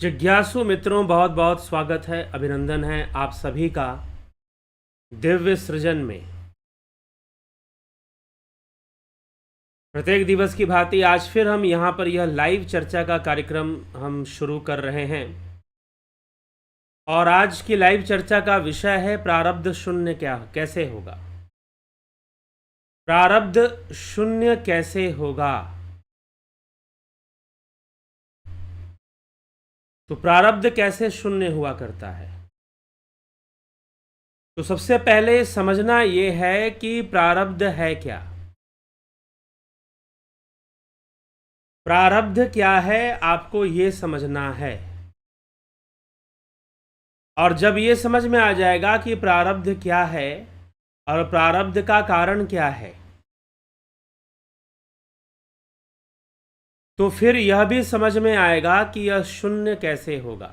जिज्ञासु मित्रों, बहुत बहुत स्वागत है, अभिनंदन है आप सभी का दिव्य सृजन में। प्रत्येक दिवस की भांति आज फिर हम यहाँ पर यह लाइव चर्चा का कार्यक्रम हम शुरू कर रहे हैं और आज की लाइव चर्चा का विषय है प्रारब्ध शून्य कैसे होगा। प्रारब्ध शून्य कैसे होगा। तो प्रारब्ध कैसे शून्य हुआ करता है। तो सबसे पहले समझना यह है कि प्रारब्ध है क्या। प्रारब्ध क्या है आपको ये समझना है, और जब ये समझ में आ जाएगा कि प्रारब्ध क्या है और प्रारब्ध का कारण क्या है, तो फिर यह भी समझ में आएगा कि यह शून्य कैसे होगा।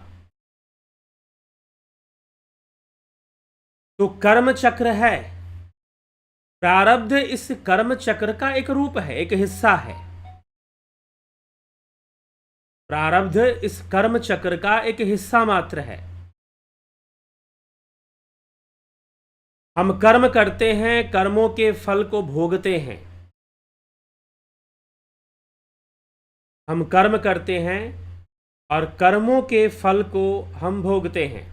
तो कर्म चक्र है, प्रारब्ध इस कर्म चक्र का एक रूप है, एक हिस्सा है। प्रारब्ध इस कर्म चक्र का एक हिस्सा मात्र है। हम कर्म करते हैं, कर्मों के फल को भोगते हैं। हम कर्म करते हैं और कर्मों के फल को हम भोगते हैं।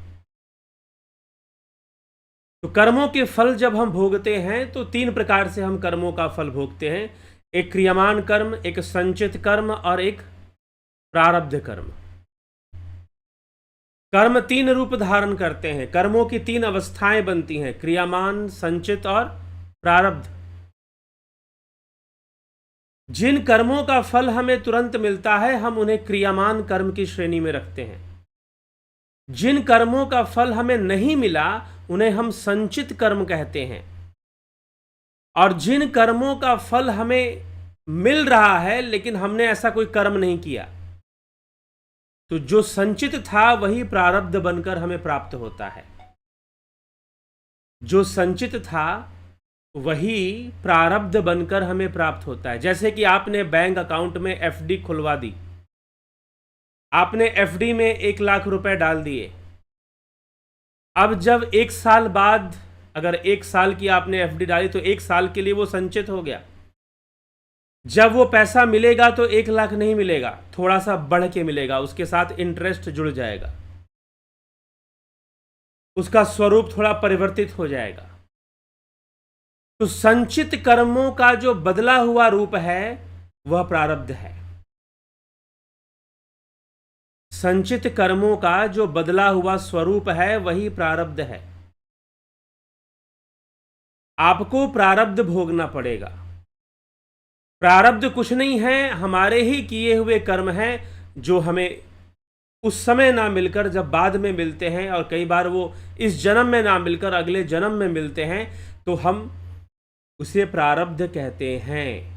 तो कर्मों के फल जब हम भोगते हैं तो तीन प्रकार से हम कर्मों का फल भोगते हैं। एक क्रियमान कर्म, एक संचित कर्म और एक प्रारब्ध कर्म। कर्म तीन रूप धारण करते हैं, कर्मों की तीन अवस्थाएं बनती हैं, क्रियमान, संचित और प्रारब्ध। जिन कर्मों का फल हमें तुरंत मिलता है हम उन्हें क्रियमान कर्म की श्रेणी में रखते हैं। जिन कर्मों का फल हमें नहीं मिला उन्हें हम संचित कर्म कहते हैं। और जिन कर्मों का फल हमें मिल रहा है लेकिन हमने ऐसा कोई कर्म नहीं किया, तो जो संचित था वही प्रारब्ध बनकर हमें प्राप्त होता है। जो संचित था वही प्रारब्ध बनकर हमें प्राप्त होता है। जैसे कि आपने बैंक अकाउंट में एफडी खुलवा दी, आपने एफडी में 1,00,000 रुपए डाल दिए। अब जब 1 साल बाद, अगर 1 साल की आपने एफडी डाली तो 1 साल के लिए वो संचित हो गया। जब वो पैसा मिलेगा तो 1,00,000 नहीं मिलेगा, थोड़ा सा बढ़ के मिलेगा, उसके साथ इंटरेस्ट जुड़ जाएगा, उसका स्वरूप थोड़ा परिवर्तित हो जाएगा। तो संचित कर्मों का जो बदला हुआ रूप है वह प्रारब्ध है। संचित कर्मों का जो बदला हुआ स्वरूप है वही प्रारब्ध है। आपको प्रारब्ध भोगना पड़ेगा। प्रारब्ध कुछ नहीं है, हमारे ही किए हुए कर्म हैं जो हमें उस समय ना मिलकर जब बाद में मिलते हैं, और कई बार वो इस जन्म में ना मिलकर अगले जन्म में मिलते हैं, तो हम उसे प्रारब्ध कहते हैं।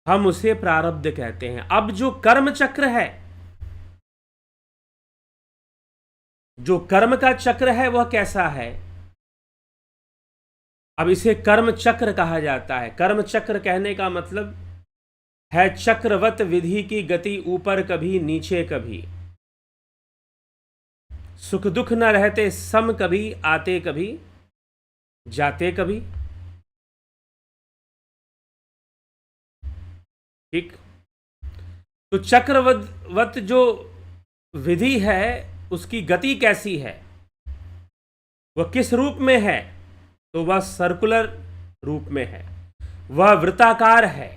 हम उसे प्रारब्ध कहते हैं। अब जो कर्म चक्र है, जो कर्म का चक्र है वह कैसा है। अब इसे कर्म चक्र कहा जाता है। कर्म चक्र कहने का मतलब है चक्रवत विधि की गति, ऊपर कभी नीचे कभी, सुख दुख न रहते सम, कभी आते कभी जाते कभी। ठीक। तो चक्रवत जो विधि है उसकी गति कैसी है, वह किस रूप में है, तो वह सर्कुलर रूप में है, वह वृत्ताकार है।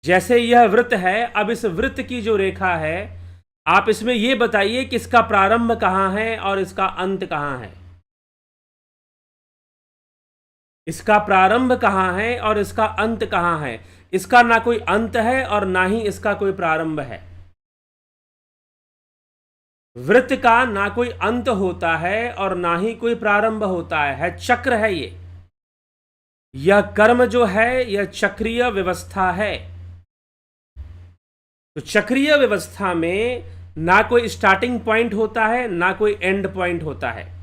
जैसे यह वृत्त है, अब इस वृत्त की जो रेखा है, आप इसमें यह बताइए कि इसका प्रारंभ कहां है और इसका अंत कहां है। इसका प्रारंभ कहां है और इसका अंत कहां है। इसका ना कोई अंत है और ना ही इसका कोई प्रारंभ है। वृत्त का ना कोई अंत होता है और ना ही कोई प्रारंभ होता है चक्र है ये। यह कर्म जो है यह चक्रीय व्यवस्था है। तो चक्रीय व्यवस्था में ना कोई स्टार्टिंग पॉइंट होता है ना कोई एंड पॉइंट होता है।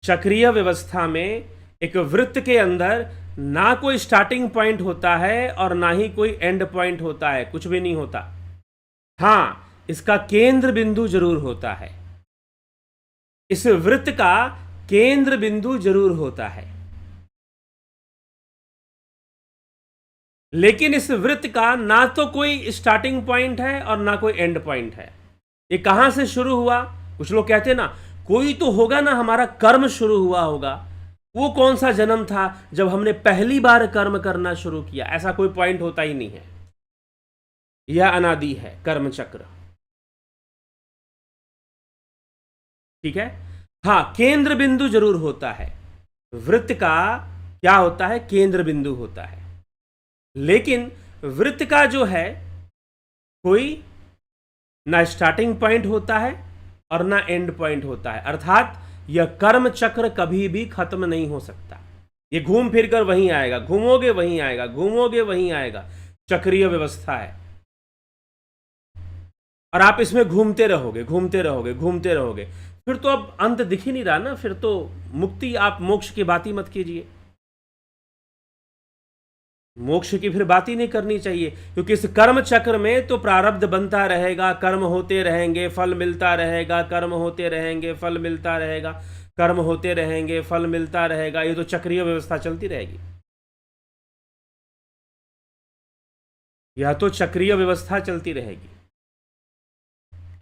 चक्रीय व्यवस्था में एक वृत्त के अंदर ना कोई स्टार्टिंग पॉइंट होता है और ना ही कोई एंड पॉइंट होता है, कुछ भी नहीं होता। हाँ, इसका केंद्र बिंदु जरूर होता है। इस वृत्त का केंद्र बिंदु जरूर होता है, लेकिन इस वृत्त का ना तो कोई स्टार्टिंग पॉइंट है और ना कोई एंड पॉइंट है। ये कहां से शुरू हुआ? कुछ लोग कहते हैं ना, कोई तो होगा ना, हमारा कर्म शुरू हुआ होगा। वो कौन सा जन्म था जब हमने पहली बार कर्म करना शुरू किया? ऐसा कोई पॉइंट होता ही नहीं है। यह अनादि है कर्म चक्र। ठीक है। हाँ, केंद्र बिंदु जरूर होता है। वृत्त का क्या होता है? केंद्र बिंदु होता है। लेकिन वृत्त का जो है कोई ना स्टार्टिंग पॉइंट होता है और ना एंड पॉइंट होता है। अर्थात यह कर्म चक्र कभी भी खत्म नहीं हो सकता। ये घूम फिर कर वहीं आएगा, घूमोगे वहीं आएगा, घूमोगे वहीं आएगा। चक्रीय व्यवस्था है और आप इसमें घूमते रहोगे, घूमते रहोगे, घूमते रहोगे। फिर तो अब अंत दिख ही नहीं रहा ना। फिर तो मुक्ति, आप मोक्ष की बात ही मत कीजिए। मोक्ष की फिर बात ही नहीं करनी चाहिए, क्योंकि इस कर्म चक्र में तो प्रारब्ध बनता रहेगा, कर्म होते रहेंगे, फल मिलता रहेगा, कर्म होते रहेंगे, फल मिलता रहेगा, कर्म होते रहेंगे, फल मिलता रहेगा। ये तो चक्रीय व्यवस्था चलती रहेगी। यह तो चक्रीय व्यवस्था चलती रहेगी।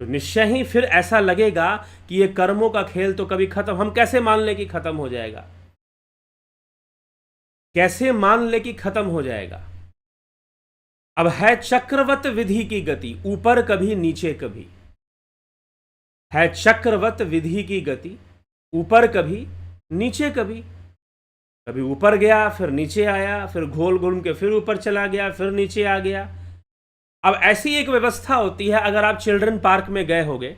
तो निश्चय ही फिर ऐसा लगेगा कि ये कर्मों का खेल तो कभी खत्म, हम कैसे मान लें कि खत्म हो जाएगा? कैसे मान ले कि खत्म हो जाएगा? अब है चक्रवत विधि की गति, ऊपर कभी नीचे कभी। है चक्रवत विधि की गति, ऊपर कभी नीचे कभी। कभी ऊपर गया, फिर नीचे आया, फिर घोल घूम के फिर ऊपर चला गया, फिर नीचे आ गया। अब ऐसी एक व्यवस्था होती है। अगर आप चिल्ड्रन पार्क में गए होगे,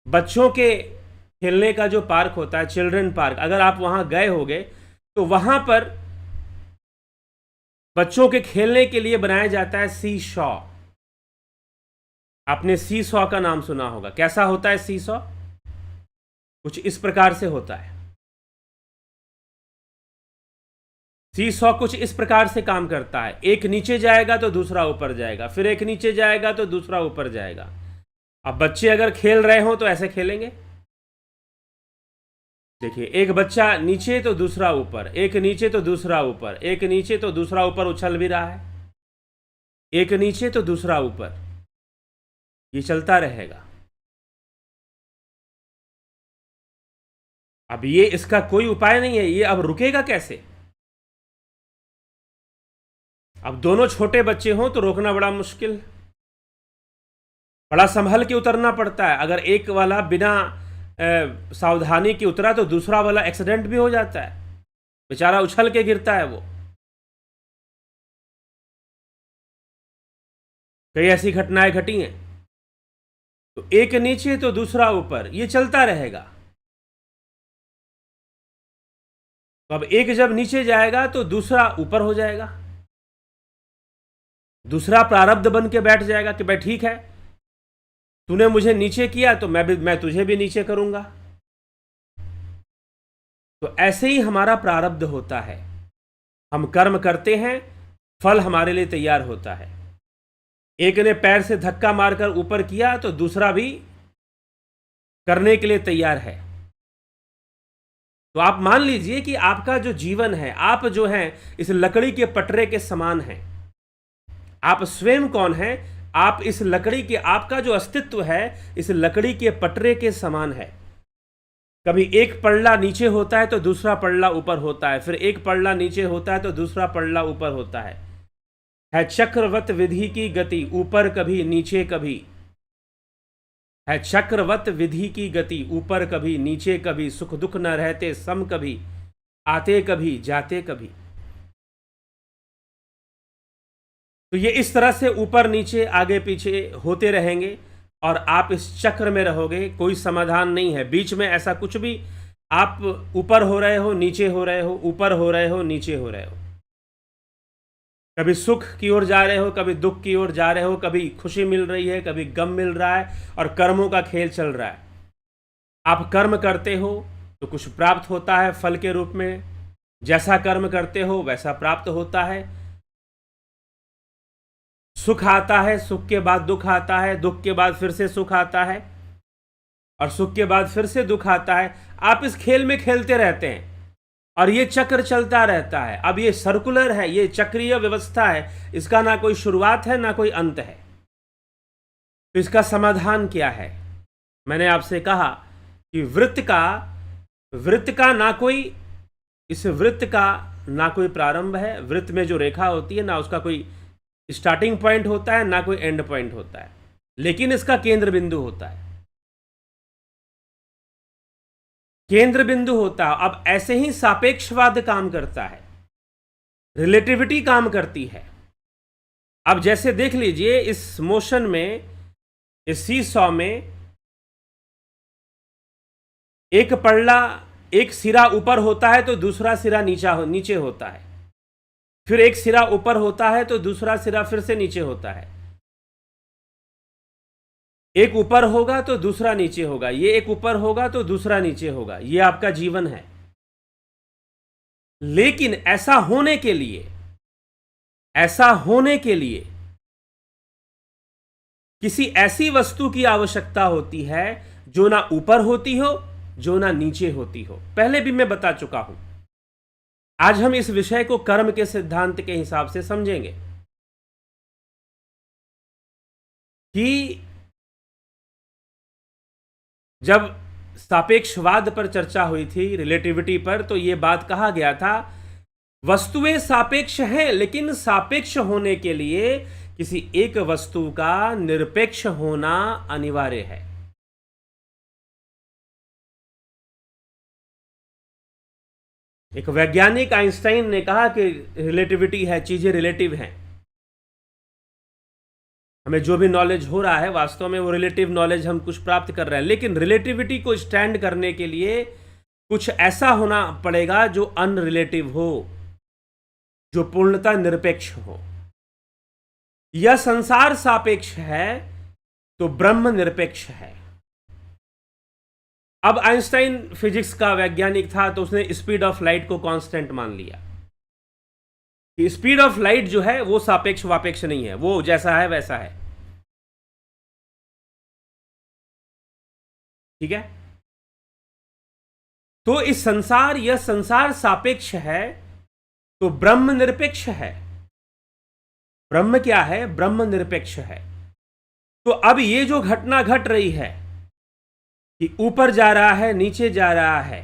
बच्चों के खेलने का जो पार्क होता है चिल्ड्रन पार्क, अगर आप वहां गए होगे तो वहां पर बच्चों के खेलने के लिए बनाया जाता है सी शॉ। आपने सी शॉ का नाम सुना होगा। कैसा होता है सी शॉ? कुछ इस प्रकार से होता है। सी शॉ कुछ इस प्रकार से काम करता है। एक नीचे जाएगा तो दूसरा ऊपर जाएगा, फिर एक नीचे जाएगा तो दूसरा ऊपर जाएगा। अब बच्चे अगर खेल रहे हो तो ऐसे खेलेंगे। देखिए, एक बच्चा नीचे तो दूसरा ऊपर, एक नीचे तो दूसरा ऊपर, एक नीचे तो दूसरा ऊपर उछल भी रहा है, एक नीचे तो दूसरा ऊपर। ये चलता रहेगा। अब ये इसका कोई उपाय नहीं है। ये अब रुकेगा कैसे? अब दोनों छोटे बच्चे हों तो रोकना बड़ा मुश्किल, बड़ा संभल के उतरना पड़ता है। अगर एक वाला बिना सावधानी की उतरा तो दूसरा वाला एक्सीडेंट भी हो जाता है, बेचारा उछल के गिरता है। वो कई ऐसी घटनाएं घटी हैं। तो एक नीचे तो दूसरा ऊपर, ये चलता रहेगा। तो अब एक जब नीचे जाएगा तो दूसरा ऊपर हो जाएगा, दूसरा प्रारब्ध बन के बैठ जाएगा कि भाई ठीक है, तूने मुझे नीचे किया तो मैं तुझे भी नीचे करूंगा। तो ऐसे ही हमारा प्रारब्ध होता है। हम कर्म करते हैं, फल हमारे लिए तैयार होता है। एक ने पैर से धक्का मारकर ऊपर किया तो दूसरा भी करने के लिए तैयार है। तो आप मान लीजिए कि आपका जो जीवन है, आप जो हैं इस लकड़ी के पटरे के समान हैं। आप स्वयं कौन हैं? आप इस लकड़ी के, आपका जो अस्तित्व है इस लकड़ी के पटरे के समान है। कभी एक पल्ला नीचे होता है तो दूसरा पल्ला ऊपर होता है, फिर एक पल्ला नीचे होता है तो दूसरा पल्ला ऊपर होता है चक्रवत विधि की गति, ऊपर कभी नीचे कभी। है चक्रवत विधि की गति, ऊपर कभी नीचे कभी। सुख दुख न रहते सम कभी, आते कभी जाते कभी। तो ये इस तरह से ऊपर नीचे आगे पीछे होते रहेंगे और आप इस चक्र में रहोगे। कोई समाधान नहीं है बीच में ऐसा कुछ भी। आप ऊपर हो रहे हो, नीचे हो रहे हो, ऊपर हो रहे हो, नीचे हो रहे हो। कभी सुख की ओर जा रहे हो, कभी दुख की ओर जा रहे हो, कभी खुशी मिल रही है, कभी गम मिल रहा है, और कर्मों का खेल चल रहा है। आप कर्म करते हो तो कुछ प्राप्त होता है फल के रूप में, जैसा कर्म करते हो वैसा प्राप्त होता है। सुख आता है, सुख के बाद दुख आता है, दुख के बाद फिर से सुख आता है, और सुख के बाद फिर से दुख आता है। आप इस खेल में खेलते रहते हैं और ये चक्र चलता रहता है। अब ये सर्कुलर है, ये चक्रीय व्यवस्था है, इसका ना कोई शुरुआत है ना कोई अंत है। तो इसका समाधान क्या है? मैंने आपसे कहा कि वृत्त का ना कोई, इस वृत्त का ना कोई प्रारंभ है। वृत्त में जो रेखा होती है ना उसका कोई स्टार्टिंग पॉइंट होता है ना कोई एंड पॉइंट होता है, लेकिन इसका केंद्र बिंदु होता है। केंद्र बिंदु होता है। अब ऐसे ही सापेक्षवाद काम करता है, रिलेटिविटी काम करती है। अब जैसे देख लीजिए इस मोशन में, इस सीसॉ में एक पल्ला, एक सिरा ऊपर होता है तो दूसरा सिरा नीचे होता है, फिर एक सिरा ऊपर होता है तो दूसरा सिरा फिर से नीचे होता है। एक ऊपर होगा तो दूसरा नीचे होगा, ये एक ऊपर होगा तो दूसरा नीचे होगा। ये आपका जीवन है। लेकिन ऐसा होने के लिए किसी ऐसी वस्तु की आवश्यकता होती है जो ना ऊपर होती हो, जो ना नीचे होती हो। पहले भी मैं बता चुका हूं। आज हम इस विषय को कर्म के सिद्धांत के हिसाब से समझेंगे कि जब सापेक्षवाद पर चर्चा हुई थी, रिलेटिविटी पर, तो यह बात कहा गया था वस्तुएं सापेक्ष हैं, लेकिन सापेक्ष होने के लिए किसी एक वस्तु का निरपेक्ष होना अनिवार्य है। एक वैज्ञानिक आइंस्टाइन ने कहा कि रिलेटिविटी है, चीजें रिलेटिव हैं। हमें जो भी नॉलेज हो रहा है वास्तव में वो रिलेटिव नॉलेज हम कुछ प्राप्त कर रहे हैं, लेकिन रिलेटिविटी को स्टैंड करने के लिए कुछ ऐसा होना पड़ेगा जो अनरिलेटिव हो, जो पूर्णतः निरपेक्ष हो। यह संसार सापेक्ष है तो ब्रह्म निरपेक्ष है। अब आइंस्टाइन फिजिक्स का वैज्ञानिक था तो उसने स्पीड ऑफ लाइट को कांस्टेंट मान लिया कि स्पीड ऑफ लाइट जो है वो सापेक्ष वापेक्ष नहीं है, वो जैसा है वैसा है। ठीक है? तो यह संसार सापेक्ष है तो ब्रह्म निरपेक्ष है। ब्रह्म क्या है? ब्रह्म निरपेक्ष है। तो अब ये जो घटना घट रही है कि ऊपर जा रहा है, नीचे जा रहा है,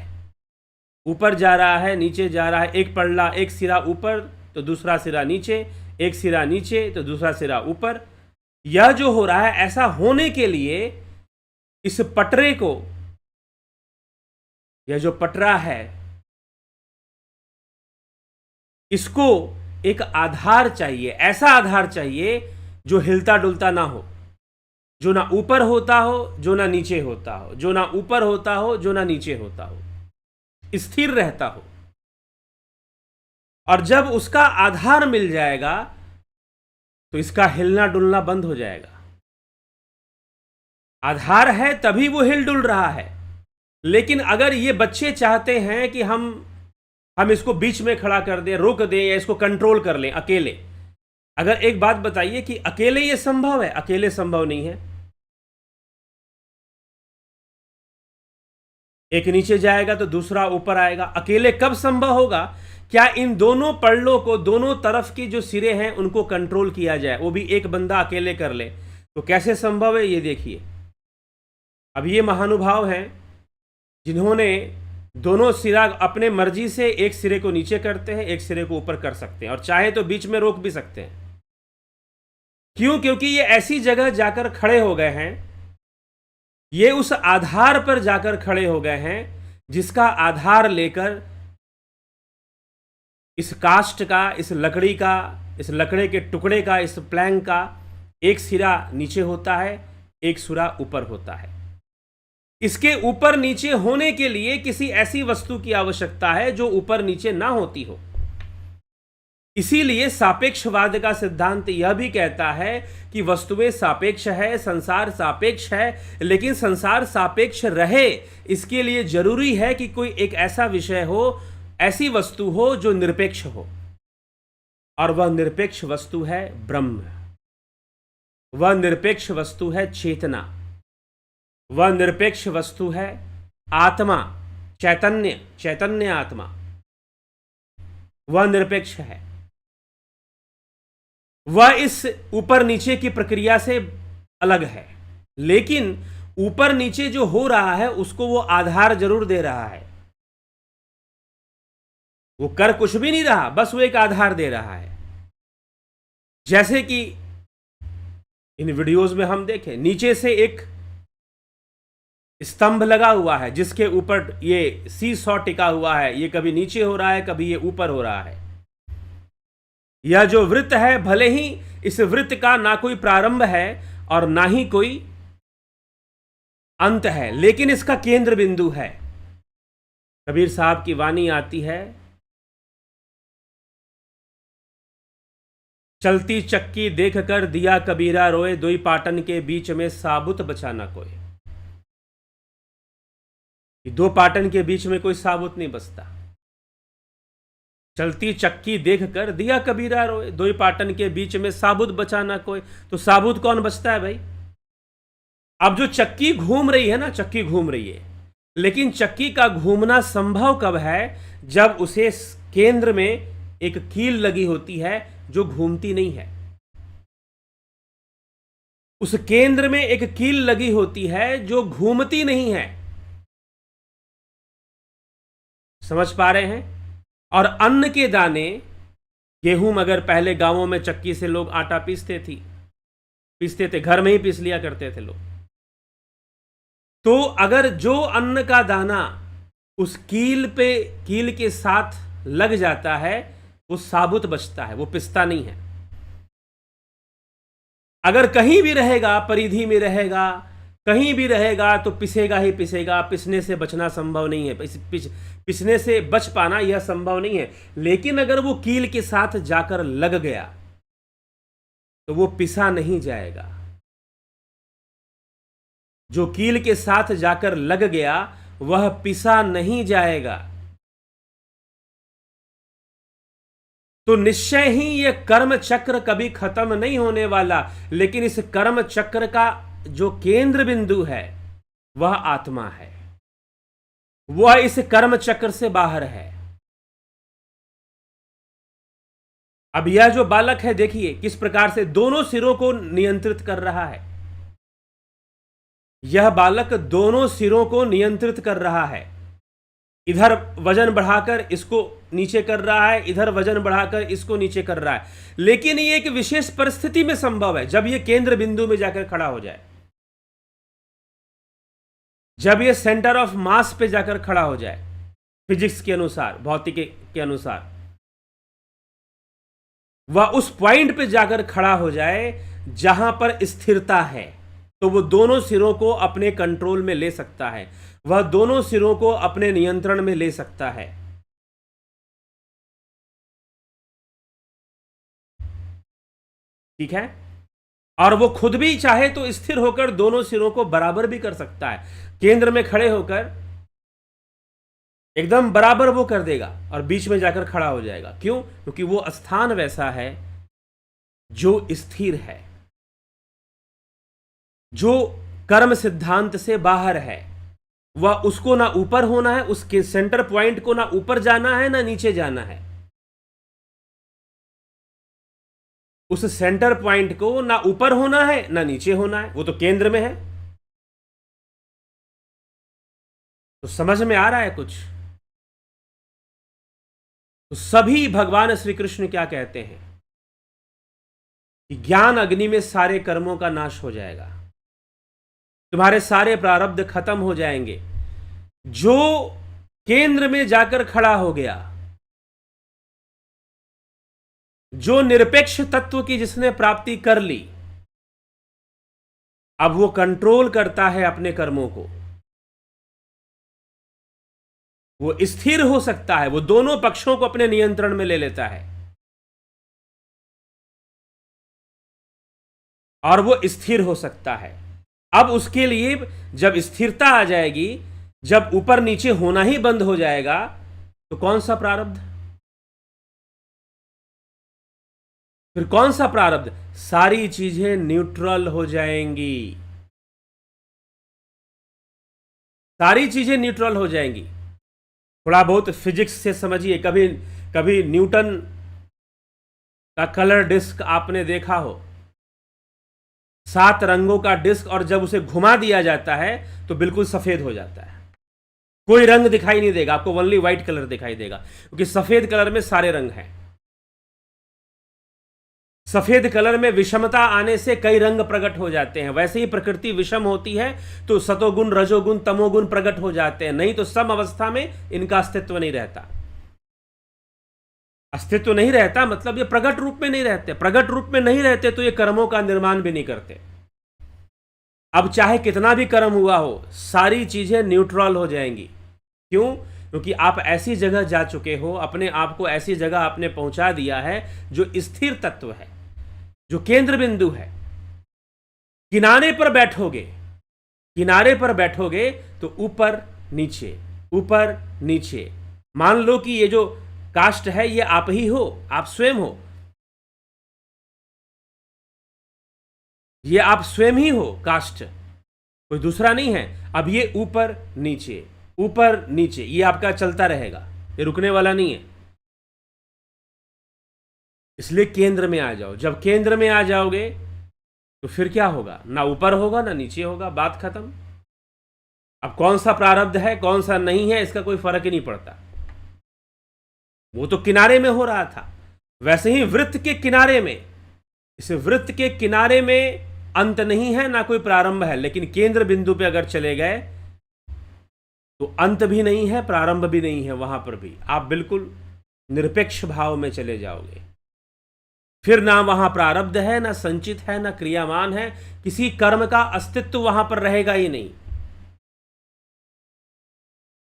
ऊपर जा रहा है, नीचे जा रहा है, एक पल्ला, एक सिरा ऊपर तो दूसरा सिरा नीचे, एक सिरा नीचे तो दूसरा सिरा ऊपर, यह जो हो रहा है, ऐसा होने के लिए इस पटरे को, यह जो पटरा है, इसको एक आधार चाहिए। ऐसा आधार चाहिए जो हिलता डुलता ना हो, जो ना ऊपर होता हो, जो ना नीचे होता हो, जो ना ऊपर होता हो, जो ना नीचे होता हो, स्थिर रहता हो। और जब उसका आधार मिल जाएगा तो इसका हिलना डुलना बंद हो जाएगा। आधार है तभी वो हिल डुल रहा है। लेकिन अगर ये बच्चे चाहते हैं कि हम इसको बीच में खड़ा कर दें, रोक दें या इसको कंट्रोल कर लें अकेले, अगर एक बात बताइए कि अकेले ये संभव है? अकेले संभव नहीं है। एक नीचे जाएगा तो दूसरा ऊपर आएगा। अकेले कब संभव होगा? क्या इन दोनों पल्लों को, दोनों तरफ की जो सिरे हैं उनको कंट्रोल किया जाए, वो भी एक बंदा अकेले कर ले, तो कैसे संभव है ये देखिए। अब ये महानुभाव हैं जिन्होंने दोनों सिरा अपने मर्जी से एक सिरे को नीचे करते हैं, एक सिरे को ऊपर कर सकते हैं, और चाहे तो बीच में रोक भी सकते हैं। क्यों? क्योंकि ये ऐसी जगह जाकर खड़े हो गए हैं, ये उस आधार पर जाकर खड़े हो गए हैं जिसका आधार लेकर इस काष्ठ का, इस लकड़ी का, इस लकड़े के टुकड़े का, इस प्लैंक का एक सिरा नीचे होता है, एक सिरा ऊपर होता है। इसके ऊपर नीचे होने के लिए किसी ऐसी वस्तु की आवश्यकता है जो ऊपर नीचे ना होती हो। इसीलिए सापेक्षवाद का सिद्धांत यह भी कहता है कि वस्तुएं सापेक्ष है, संसार सापेक्ष है, लेकिन संसार सापेक्ष रहे इसके लिए जरूरी है कि कोई एक ऐसा विषय हो ऐसी वस्तु हो जो निरपेक्ष हो, और वह निरपेक्ष वस्तु है ब्रह्म, वह निरपेक्ष वस्तु है चेतना, वह निरपेक्ष वस्तु है आत्मा, चैतन्य, चैतन्य आत्मा, वह निरपेक्ष है। वह इस ऊपर नीचे की प्रक्रिया से अलग है, लेकिन ऊपर नीचे जो हो रहा है उसको वो आधार जरूर दे रहा है। वो कर कुछ भी नहीं रहा, बस वो एक आधार दे रहा है। जैसे कि इन वीडियोस में हम देखें, नीचे से एक स्तंभ लगा हुआ है जिसके ऊपर ये सीसॉ टिका हुआ है, ये कभी नीचे हो रहा है, कभी ये ऊपर हो रहा है। यह जो वृत्त है, भले ही इस वृत्त का ना कोई प्रारंभ है और ना ही कोई अंत है, लेकिन इसका केंद्र बिंदु है। कबीर साहब की वाणी आती है, चलती चक्की देख कर दिया कबीरा रोए, दोई पाटन के बीच में साबुत बचा ना कोई। दो पाटन के बीच में कोई साबुत नहीं बचता। चलती चक्की देख कर दिया कबीरा रोए, दोई पाटन के बीच में साबुत बचा ना कोई। तो साबुत कौन बचता है भाई? अब जो चक्की घूम रही है ना, चक्की घूम रही है, लेकिन चक्की का घूमना संभव कब है? जब उसे केंद्र में एक कील लगी होती है जो घूमती नहीं है। उस केंद्र में एक कील लगी होती है जो घूमती नहीं है। समझ पा रहे हैं? और अन्न के दाने, गेहूं अगर पहले गांवों में चक्की से लोग आटा पीसते थे, घर में ही पीस लिया करते थे लोग। तो अगर जो अन्न का दाना उस कील के साथ लग जाता है, वो साबुत बचता है, वो पिसता नहीं है। अगर कहीं भी रहेगा, परिधि में रहेगा, कहीं भी रहेगा, तो पिसेगा ही पिसेगा। पिसने से बचना संभव नहीं है, पिसने से बच पाना यह संभव नहीं है। लेकिन अगर वो कील के साथ जाकर लग गया तो वो पिसा नहीं जाएगा। जो कील के साथ जाकर लग गया वह पिसा नहीं जाएगा। तो निश्चय ही यह कर्म चक्र कभी खत्म नहीं होने वाला, लेकिन इस कर्म चक्र का जो केंद्र बिंदु है वह आत्मा है, वह इस कर्म चक्र से बाहर है। अब यह जो बालक है, देखिए किस प्रकार से दोनों सिरों को नियंत्रित कर रहा है। यह बालक दोनों सिरों को नियंत्रित कर रहा है। इधर वजन बढ़ाकर इसको नीचे कर रहा है, इधर वजन बढ़ाकर इसको नीचे कर रहा है। लेकिन ये एक विशेष परिस्थिति में संभव है, जब यह केंद्र बिंदु में जाकर खड़ा हो जाए, जब यह सेंटर ऑफ मास पे जाकर खड़ा हो जाए। फिजिक्स के अनुसार, भौतिकी के अनुसार वह उस पॉइंट पे जाकर खड़ा हो जाए जहां पर स्थिरता है, तो वो दोनों सिरों को अपने कंट्रोल में ले सकता है, वह दोनों सिरों को अपने नियंत्रण में ले सकता है। ठीक है? और वो खुद भी चाहे तो स्थिर होकर दोनों सिरों को बराबर भी कर सकता है। केंद्र में खड़े होकर एकदम बराबर वो कर देगा और बीच में जाकर खड़ा हो जाएगा। क्यों? क्योंकि वो स्थान वैसा है जो स्थिर है, जो कर्म सिद्धांत से बाहर है। वह उसको ना ऊपर होना है, उसके सेंटर पॉइंट को ना ऊपर जाना है ना नीचे जाना है। उस सेंटर पॉइंट को ना ऊपर होना है ना नीचे होना है, वो तो केंद्र में है। तो समझ में आ रहा है कुछ? तो सभी भगवान श्री कृष्ण क्या कहते हैं कि ज्ञान अग्नि में सारे कर्मों का नाश हो जाएगा, तुम्हारे सारे प्रारब्ध खत्म हो जाएंगे। जो केंद्र में जाकर खड़ा हो गया, जो निरपेक्ष तत्व की जिसने प्राप्ति कर ली, अब वो कंट्रोल करता है अपने कर्मों को, वो स्थिर हो सकता है, वो दोनों पक्षों को अपने नियंत्रण में ले लेता है और वो स्थिर हो सकता है। अब उसके लिए जब स्थिरता आ जाएगी, जब ऊपर नीचे होना ही बंद हो जाएगा, तो कौन सा प्रारब्ध? फिर कौन सा प्रारब्ध? सारी चीजें न्यूट्रल हो जाएंगी, सारी चीजें न्यूट्रल हो जाएंगी। थोड़ा बहुत फिजिक्स से समझिए। कभी कभी न्यूटन का कलर डिस्क आपने देखा हो, 7 रंगों का डिस्क, और जब उसे घुमा दिया जाता है तो बिल्कुल सफेद हो जाता है, कोई रंग दिखाई नहीं देगा आपको, ओनली व्हाइट कलर दिखाई देगा, क्योंकि सफेद कलर में सारे रंग हैं। सफेद कलर में विषमता आने से कई रंग प्रकट हो जाते हैं। वैसे ही प्रकृति विषम होती है तो सतोगुण, रजोगुण, तमोगुण प्रकट हो जाते हैं, नहीं तो सम अवस्था में इनका अस्तित्व नहीं रहता। अस्तित्व नहीं रहता मतलब ये प्रकट रूप में नहीं रहते। प्रकट रूप में नहीं रहते तो ये कर्मों का निर्माण भी नहीं करते। अब चाहे कितना भी कर्म हुआ हो, सारी चीजें न्यूट्रल हो जाएंगी। क्यों? क्योंकि आप ऐसी जगह जा चुके हो, अपने आप को ऐसी जगह आपने पहुंचा दिया है जो स्थिर तत्व है, जो केंद्र बिंदु है। किनारे पर बैठोगे, किनारे पर बैठोगे तो ऊपर नीचे, ऊपर नीचे। मान लो कि ये जो काष्ठ है ये आप ही हो, आप स्वयं हो, ये आप स्वयं ही हो काष्ठ, कोई दूसरा नहीं है। अब ये ऊपर नीचे, ऊपर नीचे, ये आपका चलता रहेगा, ये रुकने वाला नहीं है। इसलिए केंद्र में आ जाओ। जब केंद्र में आ जाओगे तो फिर क्या होगा? ना ऊपर होगा ना नीचे होगा, बात खत्म। अब कौन सा प्रारब्ध है कौन सा नहीं है इसका कोई फर्क ही नहीं पड़ता, वो तो किनारे में हो रहा था। वैसे ही वृत्त के किनारे में, इस वृत्त के किनारे में अंत नहीं है ना कोई प्रारंभ है, लेकिन केंद्र बिंदु पे अगर चले गए तो अंत भी नहीं है, प्रारंभ भी नहीं है। वहां पर भी आप बिल्कुल निरपेक्ष भाव में चले जाओगे। फिर ना वहां प्रारब्ध है, ना संचित है, ना क्रियामान है, किसी कर्म का अस्तित्व वहां पर रहेगा ही नहीं,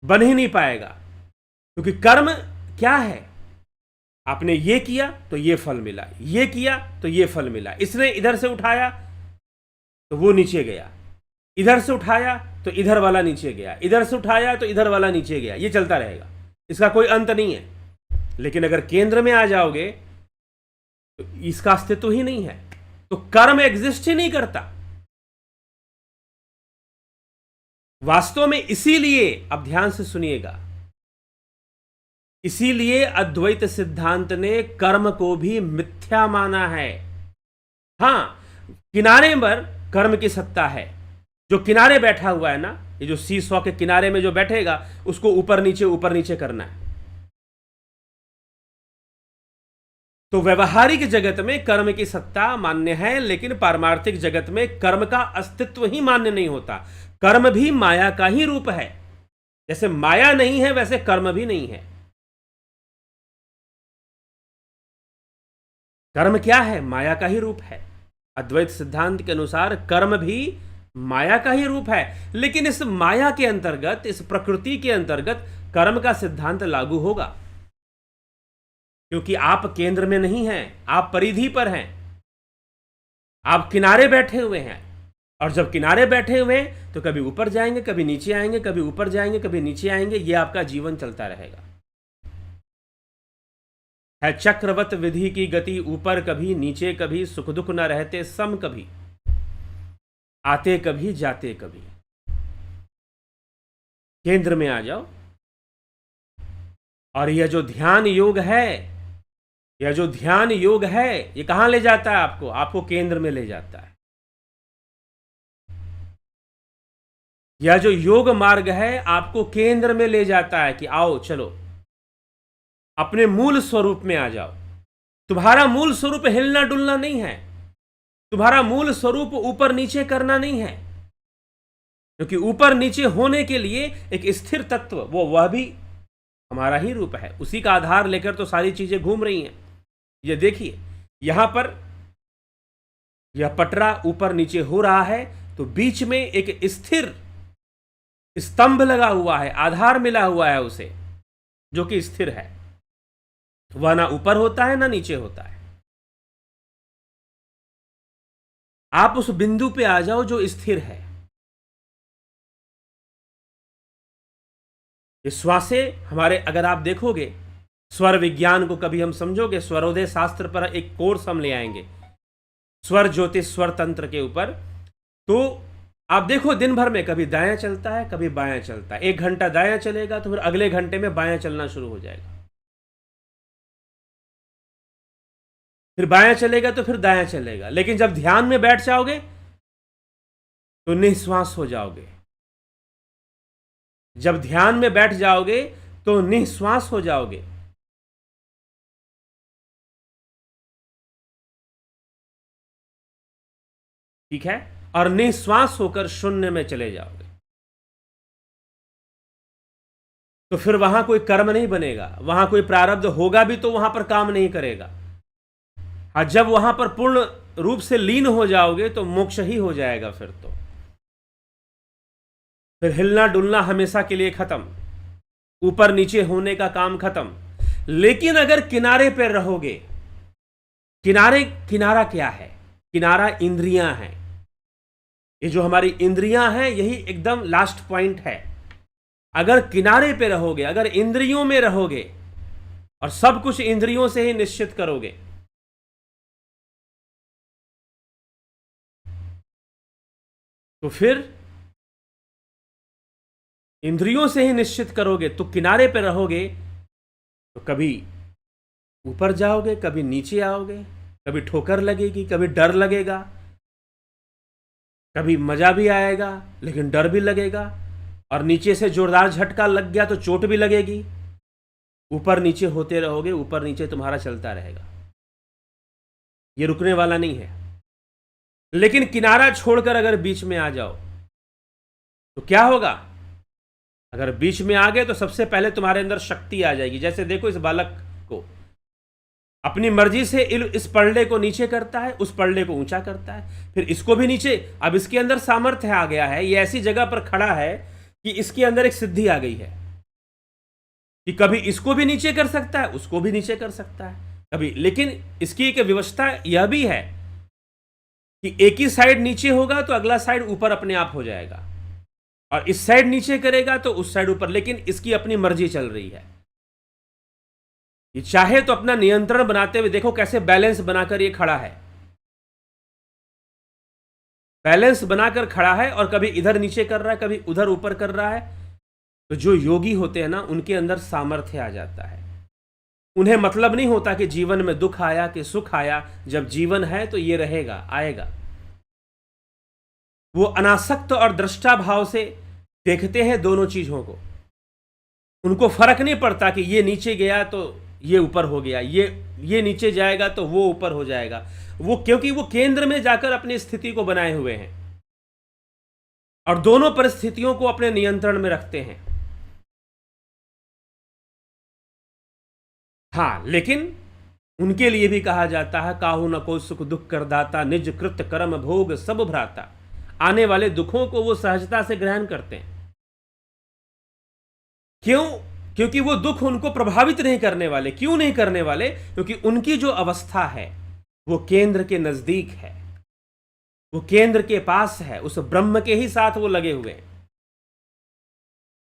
बन ही नहीं पाएगा। क्योंकि कर्म क्या है? आपने ये किया तो ये फल मिला, ये किया तो ये फल मिला। इसने इधर से उठाया तो वो नीचे गया, इधर से उठाया तो इधर वाला नीचे गया, इधर से उठाया तो इधर वाला नीचे गया, ये चलता रहेगा, इसका कोई अंत नहीं है। लेकिन अगर केंद्र में आ जाओगे तो इसका अस्तित्व ही नहीं है, तो कर्म एग्जिस्ट ही नहीं करता वास्तव में। इसीलिए अब ध्यान से सुनिएगा, इसीलिए अद्वैत सिद्धांत ने कर्म को भी मिथ्या माना है। हां, किनारे पर कर्म की सत्ता है। जो किनारे बैठा हुआ है ना, ये जो सी सॉ के किनारे में जो बैठेगा उसको ऊपर नीचे करना है। तो व्यवहारिक जगत में कर्म की सत्ता मान्य है, लेकिन पारमार्थिक जगत में कर्म का अस्तित्व ही मान्य नहीं होता। कर्म भी माया का ही रूप है। जैसे माया नहीं है वैसे कर्म भी नहीं है। कर्म क्या है? माया का ही रूप है। अद्वैत सिद्धांत के अनुसार कर्म भी माया का ही रूप है, लेकिन इस माया के अंतर्गत, इस प्रकृति के अंतर्गत कर्म का सिद्धांत लागू होगा, क्योंकि आप केंद्र में नहीं हैं, आप परिधि पर हैं, आप किनारे बैठे हुए हैं। और जब किनारे बैठे हुए हैं तो कभी ऊपर जाएंगे, कभी नीचे आएंगे, कभी ऊपर जाएंगे, कभी नीचे आएंगे, यह आपका जीवन चलता रहेगा। है चक्रवत विधि की गति, ऊपर कभी नीचे कभी, सुख दुख न रहते सम कभी, आते कभी जाते कभी। केंद्र में आ जाओ। और यह जो ध्यान योग है, यह जो ध्यान योग है, ये कहां ले जाता है आपको? आपको केंद्र में ले जाता है। यह जो योग मार्ग है आपको केंद्र में ले जाता है कि आओ चलो अपने मूल स्वरूप में आ जाओ। तुम्हारा मूल स्वरूप हिलना डुलना नहीं है, तुम्हारा मूल स्वरूप ऊपर नीचे करना नहीं है, क्योंकि ऊपर नीचे होने के लिए एक स्थिर तत्व, वह भी हमारा ही रूप है। उसी का आधार लेकर तो सारी चीजें घूम रही हैं। ये देखिए, यहां पर यह पटरा ऊपर नीचे हो रहा है तो बीच में एक स्थिर स्तंभ लगा हुआ है, आधार मिला हुआ है उसे, जो कि स्थिर है। वह ना ऊपर होता है ना नीचे होता है। आप उस बिंदु पे आ जाओ जो स्थिर है। ये श्वासें हमारे, अगर आप देखोगे स्वर विज्ञान को कभी हम समझोगे, स्वरोदय शास्त्र पर एक कोर्स हम ले आएंगे स्वर ज्योतिष स्वर तंत्र के ऊपर, तो आप देखो दिन भर में कभी दायां चलता है कभी बायां चलता है, 1 घंटा दायां चलेगा तो फिर अगले घंटे में बायां चलना शुरू हो जाएगा, फिर बायां चलेगा तो फिर दायां चलेगा। लेकिन जब ध्यान में बैठ जाओगे तो निःश्वास हो जाओगे, जब ध्यान में बैठ जाओगे तो निःश्वास हो जाओगे। ठीक है, और निःश्वास होकर शून्य में चले जाओगे, तो फिर वहां कोई कर्म नहीं बनेगा, वहां कोई प्रारब्ध होगा भी तो वहां पर काम नहीं करेगा। हाँ, जब वहां पर पूर्ण रूप से लीन हो जाओगे तो मोक्ष ही हो जाएगा, फिर हिलना डुलना हमेशा के लिए खत्म, ऊपर नीचे होने का काम खत्म। लेकिन अगर किनारे पर रहोगे, किनारा क्या है? किनारा इंद्रियां हैं। ये जो हमारी इंद्रियां हैं यही एकदम लास्ट पॉइंट है। अगर किनारे पे रहोगे, अगर इंद्रियों में रहोगे और सब कुछ इंद्रियों से ही निश्चित करोगे, तो फिर इंद्रियों से ही निश्चित करोगे तो किनारे पे रहोगे, तो कभी ऊपर जाओगे कभी नीचे आओगे, कभी ठोकर लगेगी कभी डर लगेगा, कभी मजा भी आएगा लेकिन डर भी लगेगा, और नीचे से जोरदार झटका लग गया तो चोट भी लगेगी। ऊपर नीचे होते रहोगे, ऊपर नीचे तुम्हारा चलता रहेगा, ये रुकने वाला नहीं है। लेकिन किनारा छोड़कर अगर बीच में आ जाओ तो क्या होगा? अगर बीच में आ गए तो सबसे पहले तुम्हारे अंदर शक्ति आ जाएगी। जैसे देखो इस बालक को, अपनी मर्जी से इस पलड़े को नीचे करता है, उस पलड़े को ऊंचा करता है, फिर इसको भी नीचे। अब इसके अंदर सामर्थ्य आ गया है, ये ऐसी जगह पर खड़ा है कि इसके अंदर एक सिद्धि आ गई है कि कभी इसको भी नीचे कर सकता है, उसको भी नीचे कर सकता है कभी। लेकिन इसकी एक व्यवस्था यह भी है कि एक ही साइड नीचे होगा तो अगला साइड ऊपर अपने आप हो जाएगा, और इस साइड नीचे करेगा तो उस साइड ऊपर। लेकिन इसकी अपनी मर्जी चल रही है, ये चाहे तो अपना नियंत्रण बनाते हुए, देखो कैसे बैलेंस बनाकर ये खड़ा है, बैलेंस बनाकर खड़ा है, और कभी इधर नीचे कर रहा है कभी उधर ऊपर कर रहा है। तो जो योगी होते हैं ना, उनके अंदर सामर्थ्य आ जाता है। उन्हें मतलब नहीं होता कि जीवन में दुख आया कि सुख आया, जब जीवन है तो ये रहेगा, आएगा। वो अनासक्त और दृष्टा भाव से देखते हैं दोनों चीजों को। उनको फर्क नहीं पड़ता कि ये नीचे गया तो ये ऊपर हो गया, ये नीचे जाएगा तो वो ऊपर हो जाएगा। वो क्योंकि वो केंद्र में जाकर अपनी स्थिति को बनाए हुए हैं और दोनों परिस्थितियों को अपने नियंत्रण में रखते हैं। हाँ, लेकिन उनके लिए भी कहा जाता है, काहू न को सुख दुख करदाता, निज कृत कर्म भोग सब भ्राता। आने वाले दुखों को वो सहजता से ग्रहण करते हैं। क्यों? क्योंकि वो दुख उनको प्रभावित नहीं करने वाले। क्यों नहीं करने वाले? क्योंकि उनकी जो अवस्था है वो केंद्र के नजदीक है, वो केंद्र के पास है, उस ब्रह्म के ही साथ वो लगे हुए हैं,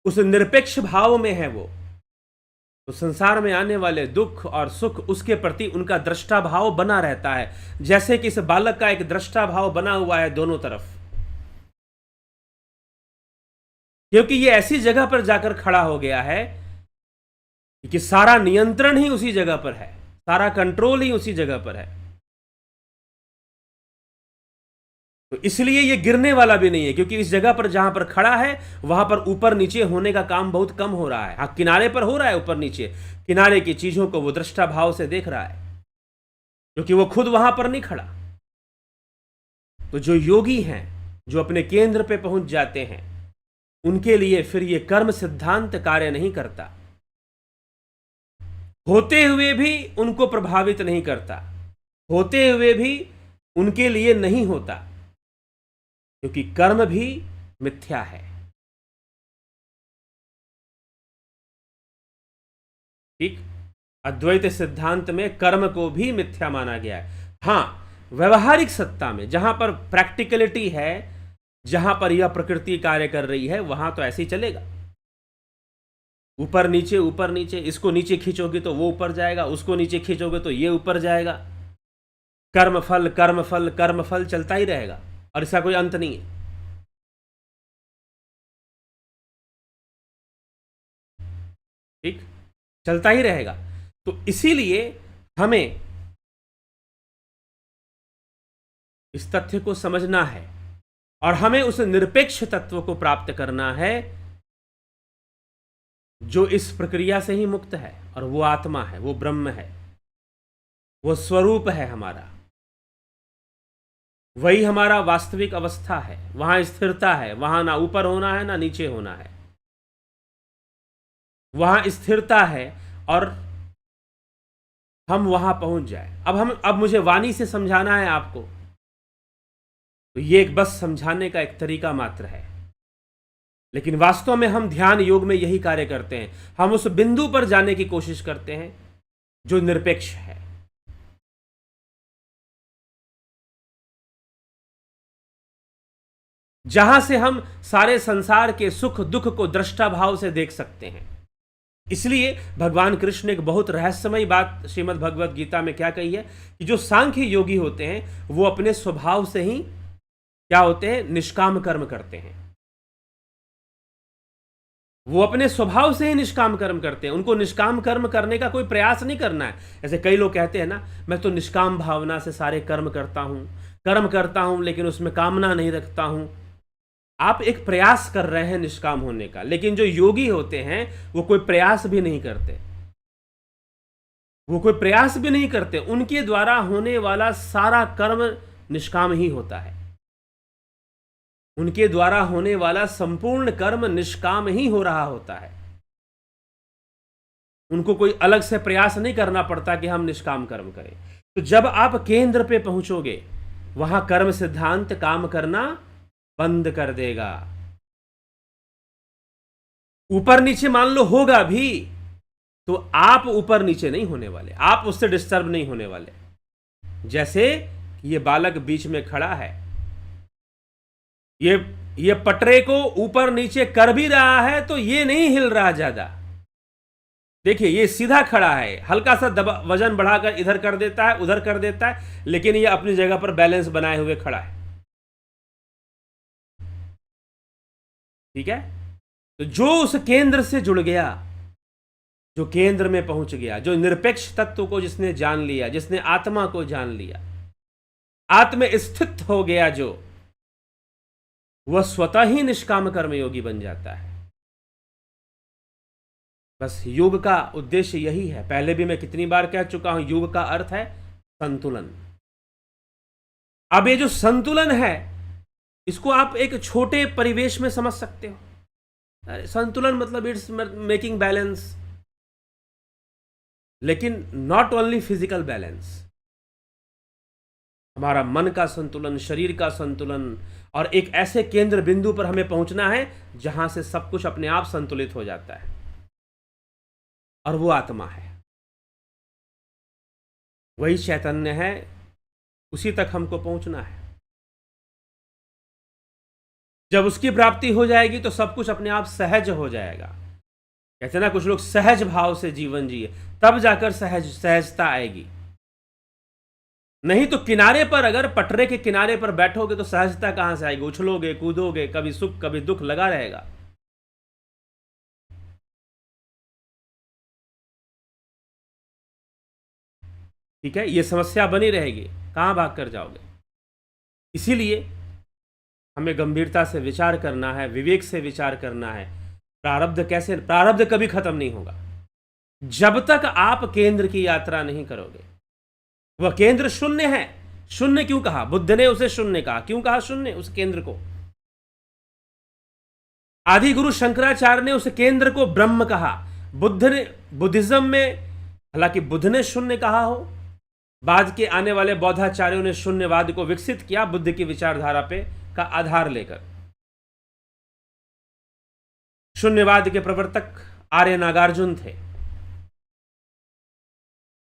उस निरपेक्ष भाव में है वो। तो संसार में आने वाले दुख और सुख, उसके प्रति उनका दृष्टा भाव बना रहता है। जैसे कि इस बालक का एक दृष्टा भाव बना हुआ है दोनों तरफ, क्योंकि ये ऐसी जगह पर जाकर खड़ा हो गया है कि सारा नियंत्रण ही उसी जगह पर है, सारा कंट्रोल ही उसी जगह पर है। तो इसलिए ये गिरने वाला भी नहीं है, क्योंकि इस जगह पर जहां पर खड़ा है वहां पर ऊपर नीचे होने का काम बहुत कम हो रहा है। हाँ, किनारे पर हो रहा है ऊपर नीचे, किनारे की चीजों को वो दृष्टा भाव से देख रहा है, क्योंकि वो खुद वहां पर नहीं खड़ा। तो जो योगी हैं, जो अपने केंद्र पे पहुंच जाते हैं, उनके लिए फिर ये कर्म सिद्धांत कार्य नहीं करता, होते हुए भी उनको प्रभावित नहीं करता, होते हुए भी उनके लिए नहीं होता, क्योंकि कर्म भी मिथ्या है। ठीक, अद्वैत सिद्धांत में कर्म को भी मिथ्या माना गया है। हां, व्यवहारिक सत्ता में जहां पर प्रैक्टिकलिटी है, जहां पर यह प्रकृति कार्य कर रही है, वहां तो ऐसे ही चलेगा। ऊपर नीचे, इसको नीचे खींचोगे तो वो ऊपर जाएगा, उसको नीचे खींचोगे तो ये ऊपर जाएगा। कर्म फल कर्म फल कर्म फल चलता ही रहेगा और इसका कोई अंत नहीं है। ठीक, चलता ही रहेगा। तो इसीलिए हमें इस तथ्य को समझना है और हमें उस निरपेक्ष तत्व को प्राप्त करना है जो इस प्रक्रिया से ही मुक्त है, और वो आत्मा है, वो ब्रह्म है, वो स्वरूप है हमारा। वही हमारा वास्तविक अवस्था है, वहां स्थिरता है, वहां ना ऊपर होना है ना नीचे होना है, वहां स्थिरता है और हम वहां पहुंच जाए। अब मुझे वाणी से समझाना है आपको, तो ये एक बस समझाने का एक तरीका मात्र है, लेकिन वास्तव में हम ध्यान योग में यही कार्य करते हैं। हम उस बिंदु पर जाने की कोशिश करते हैं जो निरपेक्ष है। जहां से हम सारे संसार के सुख दुख को दृष्टा भाव से देख सकते हैं। इसलिए भगवान कृष्ण ने एक बहुत रहस्यमयी बात श्रीमद् भगवत गीता में क्या कही है कि जो सांख्य योगी होते हैं वो अपने स्वभाव से ही क्या होते हैं, निष्काम कर्म करते हैं। वो अपने स्वभाव से ही निष्काम कर्म करते हैं, उनको निष्काम कर्म करने का कोई प्रयास नहीं करना है। ऐसे कई लोग कहते हैं ना, मैं तो निष्काम भावना से सारे कर्म करता हूं लेकिन उसमें कामना नहीं रखता हूं। आप एक प्रयास कर रहे हैं निष्काम होने का, लेकिन जो योगी होते हैं वो कोई प्रयास भी नहीं करते, उनके द्वारा होने वाला सारा कर्म निष्काम ही होता है। उनके द्वारा होने वाला संपूर्ण कर्म निष्काम ही हो रहा होता है। उनको कोई अलग से प्रयास नहीं करना पड़ता कि हम निष्काम कर्म करें। तो जब आप केंद्र पे पहुंचोगे, वहां कर्म सिद्धांत काम करना बंद कर देगा। ऊपर नीचे मान लो होगा भी, तो आप ऊपर नीचे नहीं होने वाले, आप उससे डिस्टर्ब नहीं होने वाले। जैसे ये बालक बीच में खड़ा है, ये पटरे को ऊपर नीचे कर भी रहा है तो ये नहीं हिल रहा ज्यादा। देखिए ये सीधा खड़ा है, हल्का सा वजन बढ़ाकर इधर कर देता है, उधर कर देता है, लेकिन ये अपनी जगह पर बैलेंस बनाए हुए खड़ा है। ठीक है, तो जो उस केंद्र से जुड़ गया, जो केंद्र में पहुंच गया, जो निरपेक्ष तत्व को जिसने जान लिया, जिसने आत्मा को जान लिया, आत्म स्थित हो गया, जो वह स्वतः ही निष्काम कर्मयोगी बन जाता है। बस योग का उद्देश्य यही है। पहले भी मैं कितनी बार कह चुका हूं, योग का अर्थ है संतुलन। अब ये जो संतुलन है, इसको आप एक छोटे परिवेश में समझ सकते हो। संतुलन मतलब इट्स मेकिंग बैलेंस, लेकिन नॉट ओनली फिजिकल बैलेंस, हमारा मन का संतुलन, शरीर का संतुलन, और एक ऐसे केंद्र बिंदु पर हमें पहुंचना है जहां से सब कुछ अपने आप संतुलित हो जाता है, और वो आत्मा है, वही चैतन्य है, उसी तक हमको पहुंचना है। जब उसकी प्राप्ति हो जाएगी तो सब कुछ अपने आप सहज हो जाएगा। कहते ना कुछ लोग सहज भाव से जीवन जिए, तब जाकर सहजता आएगी। नहीं तो किनारे पर, अगर पटरे के किनारे पर बैठोगे तो सहजता कहां से आएगी? उछलोगे, कूदोगे, कभी सुख कभी दुख लगा रहेगा। ठीक है, ये समस्या बनी रहेगी, कहां भाग कर जाओगे? इसीलिए हमें गंभीरता से विचार करना है, विवेक से विचार करना है। प्रारब्ध कभी खत्म नहीं होगा जब तक आप केंद्र की यात्रा नहीं करोगे। वह केंद्र शून्य है। शून्य क्यों कहा? बुद्ध ने उसे शून्य कहा। क्यों कहा शून्य उस केंद्र को? आदि गुरु शंकराचार्य ने उस केंद्र को ब्रह्म कहा। बुद्धिज्म में हालांकि बुद्ध ने शून्य कहा हो, बाद के आने वाले बौद्धाचार्यों ने शून्यवाद को विकसित किया बुद्ध की विचारधारा पे का आधार लेकर। शून्यवाद के प्रवर्तक आर्य नागार्जुन थे।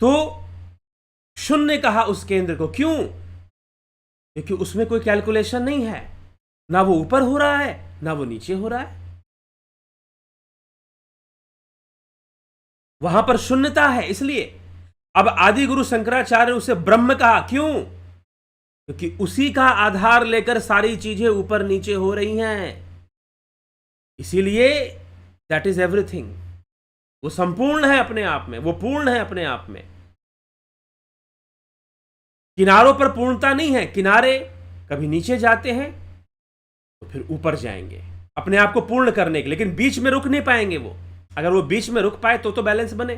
तो शून्य कहा उस केंद्र को। क्यों? क्योंकि उसमें कोई कैलकुलेशन नहीं है, ना वो ऊपर हो रहा है ना वो नीचे हो रहा है। वहां पर शून्यता है। इसलिए अब आदि गुरु शंकराचार्य ने उसे ब्रह्म कहा। क्यों? क्योंकि उसी का आधार लेकर सारी चीजें ऊपर नीचे हो रही हैं। इसीलिए दैट इज एवरीथिंग। वो संपूर्ण है अपने आप में, वो पूर्ण है अपने आप में। किनारों पर पूर्णता नहीं है। किनारे कभी नीचे जाते हैं तो फिर ऊपर जाएंगे अपने आप को पूर्ण करने के, लेकिन बीच में रुक नहीं पाएंगे वो। अगर वो बीच में रुक पाए तो बैलेंस बने,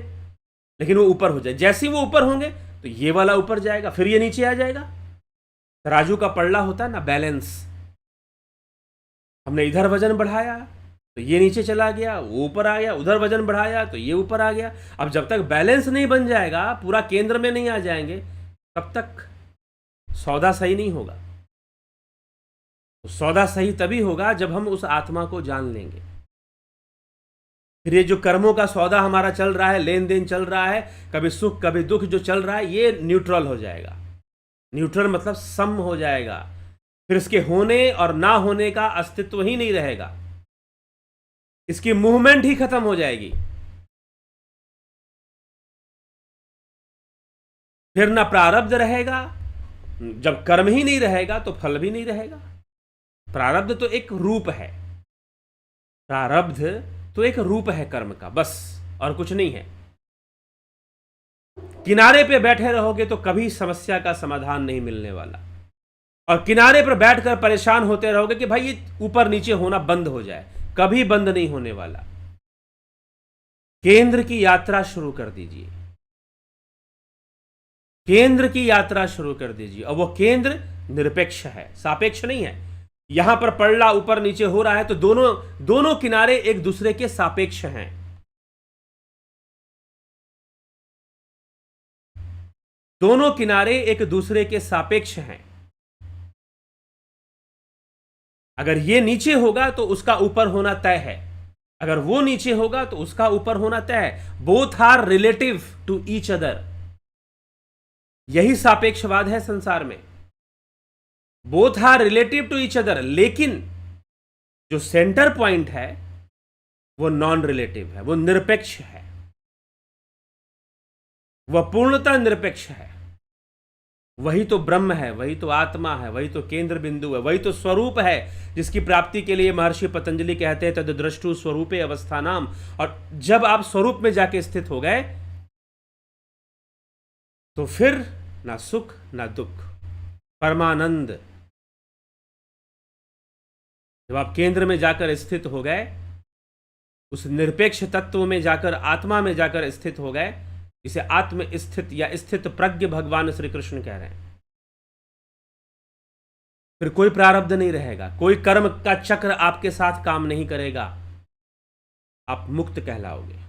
लेकिन वो ऊपर हो जाए। जैसे ही वो ऊपर होंगे तो ये वाला ऊपर जाएगा, फिर ये नीचे आ जाएगा। तराजू का पलड़ा होता है ना, बैलेंस। हमने इधर वजन बढ़ाया तो ये नीचे चला गया, वो ऊपर आ गया। उधर वजन बढ़ाया तो ये ऊपर आ गया। अब जब तक बैलेंस नहीं बन जाएगा, पूरा केंद्र में नहीं आ जाएंगे, तब तक सौदा सही नहीं होगा। तो सौदा सही तभी होगा जब हम उस आत्मा को जान लेंगे। फिर ये जो कर्मों का सौदा हमारा चल रहा है, लेन देन चल रहा है, कभी सुख कभी दुख जो चल रहा है, ये न्यूट्रल हो जाएगा। न्यूट्रल मतलब सम हो जाएगा। फिर इसके होने और ना होने का अस्तित्व ही नहीं रहेगा। इसकी मूवमेंट ही खत्म हो जाएगी। फिर ना प्रारब्ध रहेगा। जब कर्म ही नहीं रहेगा तो फल भी नहीं रहेगा। प्रारब्ध तो एक रूप है, प्रारब्ध तो एक रूप है कर्म का, बस, और कुछ नहीं है। किनारे पे बैठे रहोगे तो कभी समस्या का समाधान नहीं मिलने वाला, और किनारे पर बैठकर परेशान होते रहोगे कि भाई ये ऊपर नीचे होना बंद हो जाए, कभी बंद नहीं होने वाला। केंद्र की यात्रा शुरू कर दीजिए, केंद्र की यात्रा शुरू कर दीजिए। और वो केंद्र निरपेक्ष है, सापेक्ष नहीं है। यहां पर पलड़ा ऊपर नीचे हो रहा है तो दोनों किनारे एक दूसरे के सापेक्ष हैं। दोनों किनारे एक दूसरे के सापेक्ष हैं। अगर ये नीचे होगा तो उसका ऊपर होना तय है, अगर वो नीचे होगा तो उसका ऊपर होना तय है। Both are relative to each other. यही सापेक्षवाद है संसार में। Both are relative to each other, लेकिन जो सेंटर पॉइंट है वो नॉन रिलेटिव है, वो निरपेक्ष है, वह पूर्णतः निरपेक्ष है। वही तो ब्रह्म है, वही तो आत्मा है, वही तो केंद्र बिंदु है, वही तो स्वरूप है, जिसकी प्राप्ति के लिए महर्षि पतंजलि कहते हैं तद्द्रष्टु स्वरूपे अवस्थानाम। और जब आप स्वरूप में जाके स्थित हो गए तो फिर ना सुख ना दुख, परमानंद। जब आप केंद्र में जाकर स्थित हो गए, उस निरपेक्ष तत्व में जाकर, आत्मा में जाकर स्थित हो गए, इसे आत्म स्थित या स्थित प्रज्ञ भगवान श्री कृष्ण कह रहे हैं। फिर कोई प्रारब्ध नहीं रहेगा, कोई कर्म का चक्र आपके साथ काम नहीं करेगा। आप मुक्त कहलाओगे।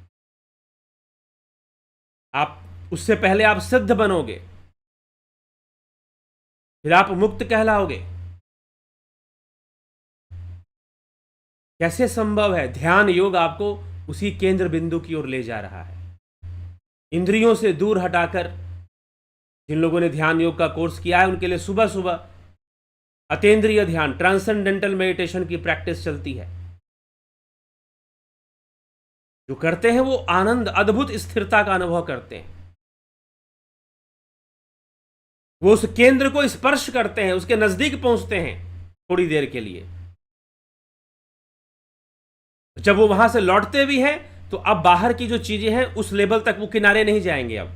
आप उससे पहले आप सिद्ध बनोगे, फिर आप मुक्त कहलाओगे। कैसे संभव है? ध्यान योग आपको उसी केंद्र बिंदु की ओर ले जा रहा है। इंद्रियों से दूर हटाकर, जिन लोगों ने ध्यान योग का कोर्स किया है उनके लिए सुबह सुबह अतेंद्रिय ध्यान, ट्रांसेंडेंटल मेडिटेशन की प्रैक्टिस चलती है। जो करते हैं वो आनंद, अद्भुत स्थिरता का अनुभव करते हैं। वो उस केंद्र को स्पर्श करते हैं, उसके नजदीक पहुंचते हैं थोड़ी देर के लिए। जब वो वहां से लौटते भी हैं तो अब बाहर की जो चीजें हैं उस लेवल तक वो किनारे नहीं जाएंगे, अब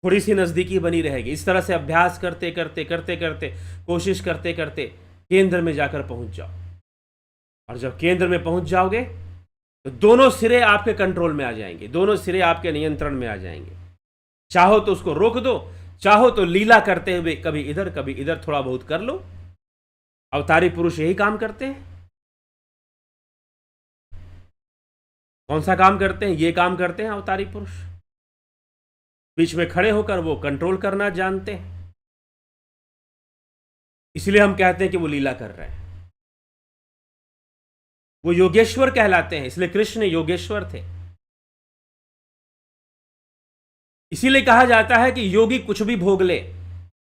थोड़ी सी नजदीकी बनी रहेगी। इस तरह से अभ्यास करते करते करते करते, कोशिश करते करते केंद्र में जाकर पहुंच जाओ। और जब केंद्र में पहुंच जाओगे तो दोनों सिरे आपके कंट्रोल में आ जाएंगे, दोनों सिरे आपके नियंत्रण में आ जाएंगे। चाहो तो उसको रोक दो, चाहो तो लीला करते हुए कभी इधर थोड़ा बहुत कर लो। अवतारी पुरुष यही काम करते हैं। कौन सा काम करते हैं? ये काम करते हैं अवतारी पुरुष। बीच में खड़े होकर वो कंट्रोल करना जानते हैं। इसलिए हम कहते हैं कि वो लीला कर रहे हैं। वो योगेश्वर कहलाते हैं, इसलिए कृष्ण योगेश्वर थे। इसीलिए कहा जाता है कि योगी कुछ भी भोग ले।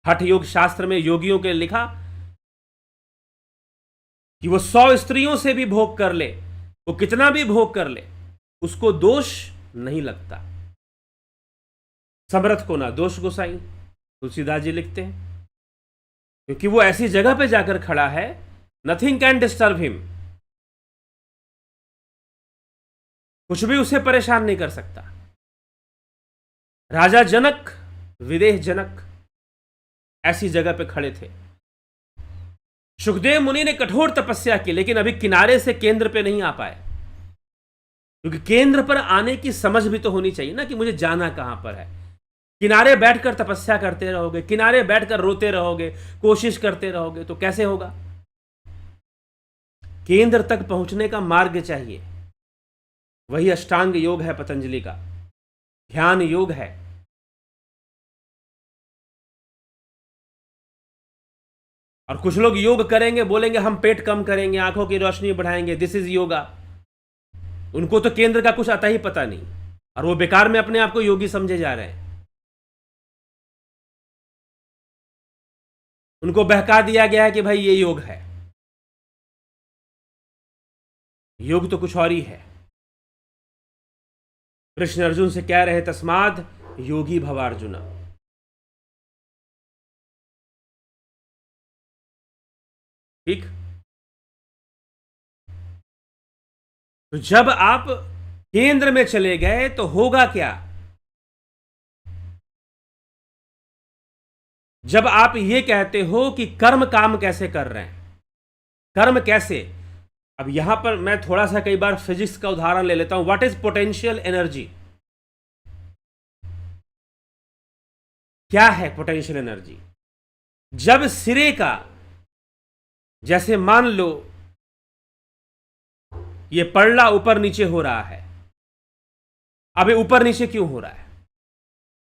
हठ योग शास्त्र में योगियों के लिखा कि वो 100 स्त्रियों से भी भोग कर ले, वो कितना भी भोग कर ले, उसको दोष नहीं लगता। समर्थ को ना दोष गोसाई, तुलसीदास जी लिखते हैं, क्योंकि वो ऐसी जगह पे जाकर खड़ा है, नथिंग कैन डिस्टर्ब हिम, कुछ भी उसे परेशान नहीं कर सकता। राजा जनक, विदेह जनक ऐसी जगह पे खड़े थे। सुखदेव मुनि ने कठोर तपस्या की, लेकिन अभी किनारे से केंद्र पे नहीं आ पाए, क्योंकि केंद्र पर आने की समझ भी तो होनी चाहिए ना, कि मुझे जाना कहां पर है। किनारे बैठकर तपस्या करते रहोगे, किनारे बैठकर रोते रहोगे, कोशिश करते रहोगे, तो कैसे होगा? केंद्र तक पहुंचने का मार्ग चाहिए। वही अष्टांग योग है पतंजलि का, ध्यान योग है। और कुछ लोग योग करेंगे, बोलेंगे हम पेट कम करेंगे, आंखों की रोशनी बढ़ाएंगे, दिस इज योगा। उनको तो केंद्र का कुछ आता ही पता नहीं, और वो बेकार में अपने आप को योगी समझे जा रहे हैं। उनको बहका दिया गया है कि भाई ये योग है। योग तो कुछ और ही है। कृष्ण अर्जुन से कह रहे, तस्माद योगी भवार्जुना। ठीक। तो जब आप केंद्र में चले गए तो होगा क्या? जब आप ये कहते हो कि कर्म काम कैसे कर रहे हैं, कर्म कैसे, अब यहां पर मैं थोड़ा सा कई बार फिजिक्स का उदाहरण ले लेता हूं। What is potential energy? क्या है पोटेंशियल एनर्जी? जब सिरे का, जैसे मान लो ये पड़ला ऊपर नीचे हो रहा है, अब ये ऊपर नीचे क्यों हो रहा है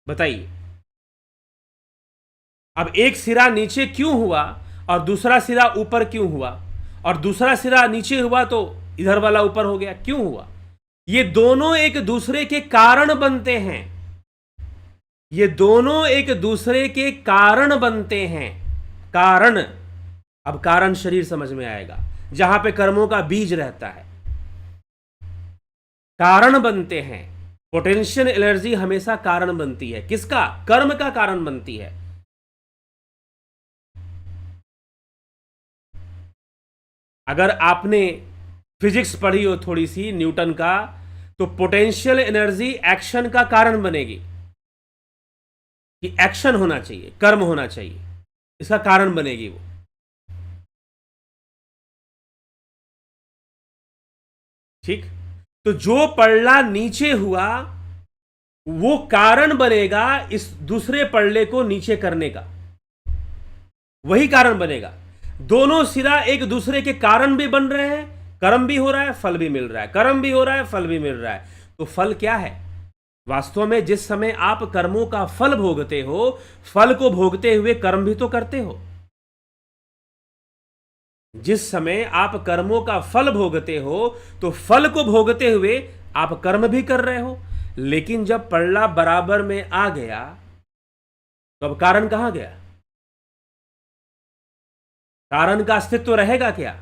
बताइए? अब एक सिरा नीचे क्यों हुआ और दूसरा सिरा ऊपर क्यों हुआ, और दूसरा सिरा नीचे हुआ तो इधर वाला ऊपर हो गया, क्यों हुआ? ये दोनों एक दूसरे के कारण बनते हैं। ये दोनों एक दूसरे के कारण बनते हैं। कारण, अब कारण शरीर समझ में आएगा, जहां पे कर्मों का बीज रहता है। कारण बनते हैं। पोटेंशियल एनर्जी हमेशा कारण बनती है। किसका? कर्म का कारण बनती है। अगर आपने फिजिक्स पढ़ी हो थोड़ी सी न्यूटन का, तो पोटेंशियल एनर्जी एक्शन का कारण बनेगी, कि एक्शन होना चाहिए, कर्म होना चाहिए, इसका कारण बनेगी वो। ठीक। तो जो पड़ला नीचे हुआ वो कारण बनेगा इस दूसरे पड़ले को नीचे करने का, वही कारण बनेगा। दोनों सिरा एक दूसरे के कारण भी बन रहे हैं, कर्म भी हो रहा है, फल भी मिल रहा है, कर्म भी हो रहा है, फल भी मिल रहा है। तो फल क्या है? वास्तव में जिस समय आप कर्मों का फल भोगते हो, फल को भोगते हुए कर्म भी तो करते हो। जिस समय आप कर्मों का फल भोगते हो, तो फल को भोगते हुए आप कर्म भी कर रहे हो। लेकिन जब पड़ला बराबर में आ गया, तो अब कारण कहां गया? कारण का अस्तित्व रहेगा क्या?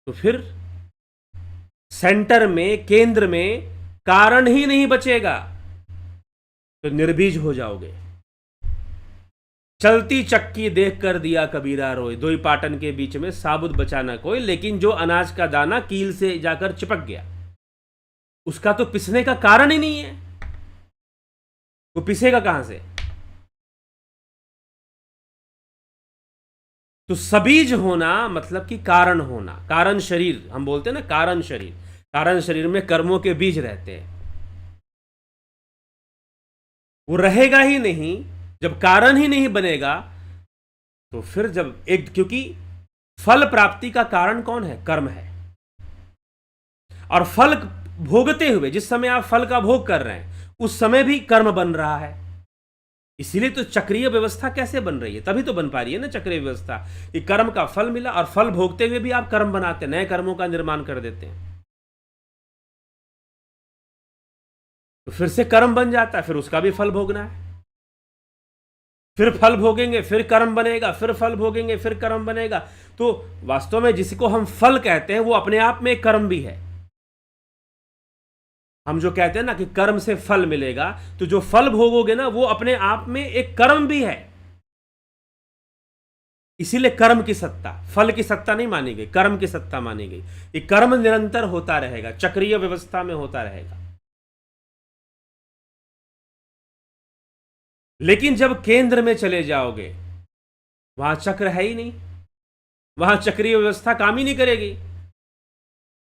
तो फिर सेंटर में, केंद्र में कारण ही नहीं बचेगा, तो निर्बीज हो जाओगे। चलती चक्की देख कर दिया कबीरा रोए, दोई पाटन के बीच में साबुत बचा ना कोई। लेकिन जो अनाज का दाना कील से जाकर चिपक गया, उसका तो पिसने का कारण ही नहीं है, वो पिसेगा कहां से? तो सबीज होना मतलब कि कारण होना। कारण शरीर हम बोलते हैं ना, कारण शरीर। कारण शरीर में कर्मों के बीज रहते हैं। वो रहेगा ही नहीं जब कारण ही नहीं बनेगा। तो फिर जब एक, क्योंकि फल प्राप्ति का कारण कौन है? कर्म है। और फल भोगते हुए, जिस समय आप फल का भोग कर रहे हैं, उस समय भी कर्म बन रहा है। इसीलिए तो चक्रीय व्यवस्था कैसे बन रही है? तभी तो बन पा रही है ना चक्रीय व्यवस्था, कि कर्म का फल मिला और फल भोगते हुए भी आप कर्म बनाते, नए कर्मों का निर्माण कर देते हैं। तो फिर से कर्म बन जाता है, फिर उसका भी फल भोगना है। फिर फल भोगेंगे, फिर कर्म बनेगा, फिर फल भोगेंगे, फिर कर्म बनेगा। तो वास्तव में जिसको हम फल कहते हैं, वो अपने आप में कर्म भी है। हम जो कहते हैं ना कि कर्म से फल मिलेगा, तो जो फल भोगोगे ना वो अपने आप में एक कर्म भी है। इसीलिए कर्म की सत्ता, फल की सत्ता नहीं मानी गई, कर्म की सत्ता मानी गई। ये कर्म निरंतर होता रहेगा, चक्रीय व्यवस्था में होता रहेगा। लेकिन जब केंद्र में चले जाओगे, वहां चक्र है ही नहीं, वहां चक्रीय व्यवस्था काम ही नहीं करेगी,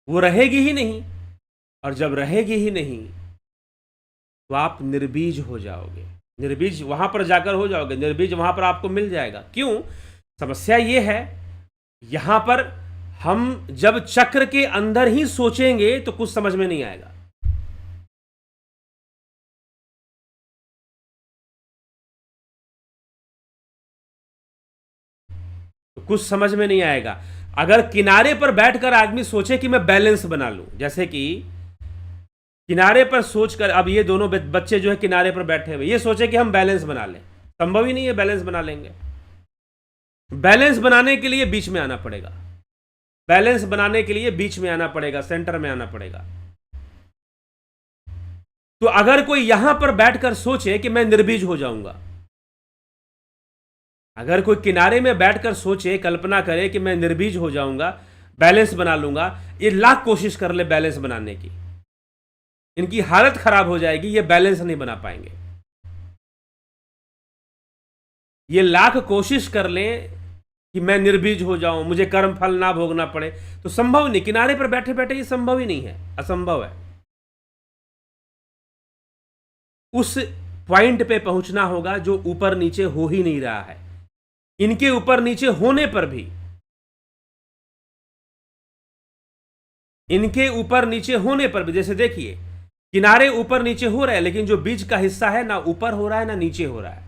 वो रहेगी ही नहीं। और जब रहेगी ही नहीं तो आप निर्बीज हो जाओगे। निर्बीज वहां पर जाकर हो जाओगे, निर्बीज वहां पर आपको मिल जाएगा। क्यों? समस्या ये है, यहां पर हम जब चक्र के अंदर ही सोचेंगे तो कुछ समझ में नहीं आएगा। तो कुछ समझ में नहीं आएगा। अगर किनारे पर बैठकर आदमी सोचे कि मैं बैलेंस बना लूं, जैसे कि किनारे पर सोचकर, अब ये दोनों बच्चे जो है किनारे पर बैठे हुए, ये सोचे कि हम बैलेंस बना लें, संभव ही नहीं है बैलेंस बना लेंगे। बैलेंस बनाने के लिए बीच में आना पड़ेगा, बैलेंस बनाने के लिए बीच में आना पड़ेगा, सेंटर में आना पड़ेगा। तो अगर कोई यहां पर बैठकर सोचे कि मैं निर्बीज हो जाऊंगा, अगर कोई किनारे में बैठकर सोचे, कल्पना करे कि मैं निर्बीज हो जाऊंगा, बैलेंस बना लूंगा, ये लाख कोशिश कर ले बैलेंस बनाने की, इनकी हालत खराब हो जाएगी, ये बैलेंस नहीं बना पाएंगे। ये लाख कोशिश कर लें कि मैं निर्बीज हो जाऊं, मुझे कर्म फल ना भोगना पड़े, तो संभव नहीं। किनारे पर बैठे बैठे ये संभव ही नहीं है, असंभव है। उस पॉइंट पे पहुंचना होगा जो ऊपर नीचे हो ही नहीं रहा है। इनके ऊपर नीचे होने पर भी, इनके ऊपर नीचे होने पर भी, जैसे देखिए किनारे ऊपर नीचे हो रहे हैं, लेकिन जो बीच का हिस्सा है ना ऊपर हो रहा है ना नीचे हो रहा है।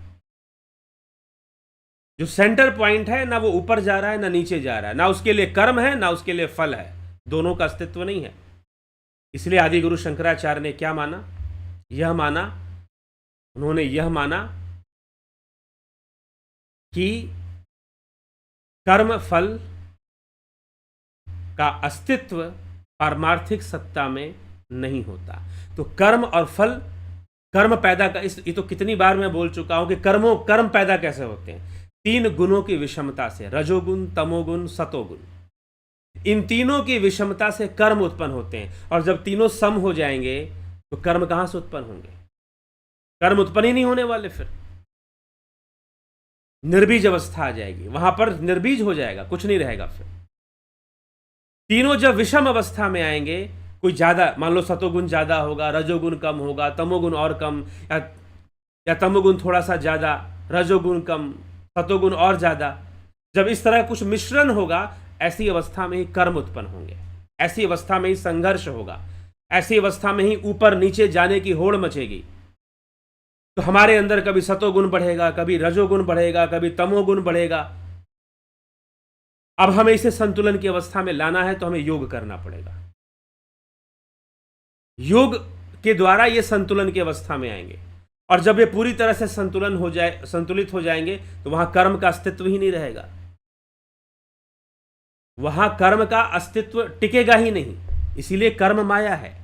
जो सेंटर पॉइंट है ना वो ऊपर जा रहा है ना नीचे जा रहा है, ना उसके लिए कर्म है ना उसके लिए फल है, दोनों का अस्तित्व नहीं है। इसलिए आदि गुरु शंकराचार्य ने क्या माना? यह माना, उन्होंने यह माना कि कर्म फल का अस्तित्व पारमार्थिक सत्ता में नहीं होता। तो कर्म और फल, कर्म पैदा का, ये तो कितनी बार मैं बोल चुका हूं कि कर्म पैदा कैसे होते हैं? 3 गुणों की विषमता से, रजोगुण, तमोगुण, सतोगुण, इन तीनों की विषमता से कर्म उत्पन्न होते हैं। और जब तीनों सम हो जाएंगे तो कर्म कहां से उत्पन्न होंगे? कर्म उत्पन्न ही नहीं होने वाले, फिर निर्बीज अवस्था आ जाएगी, वहां पर निर्बीज हो जाएगा, कुछ नहीं रहेगा। फिर तीनों जब विषम अवस्था में आएंगे, कोई ज्यादा, मान लो सतोगुण ज्यादा होगा, रजोगुण कम होगा, तमोगुण और कम, या तमोगुण थोड़ा सा ज्यादा, रजोगुण कम, सतोगुण और ज्यादा, जब इस तरह कुछ मिश्रण होगा, ऐसी अवस्था में ही कर्म उत्पन्न होंगे, ऐसी अवस्था में ही संघर्ष होगा, ऐसी अवस्था में ही ऊपर नीचे जाने की होड़ मचेगी। तो हमारे अंदर कभी सतोगुण बढ़ेगा, कभी रजोगुण बढ़ेगा, कभी तमोगुण बढ़ेगा। अब हमें इसे संतुलन की अवस्था में लाना है तो हमें योग करना पड़ेगा। योग के द्वारा ये संतुलन की अवस्था में आएंगे। और जब ये पूरी तरह से संतुलन हो जाए, संतुलित हो जाएंगे, तो वहां कर्म का अस्तित्व ही नहीं रहेगा, वहां कर्म का अस्तित्व टिकेगा ही नहीं। इसीलिए कर्म माया है,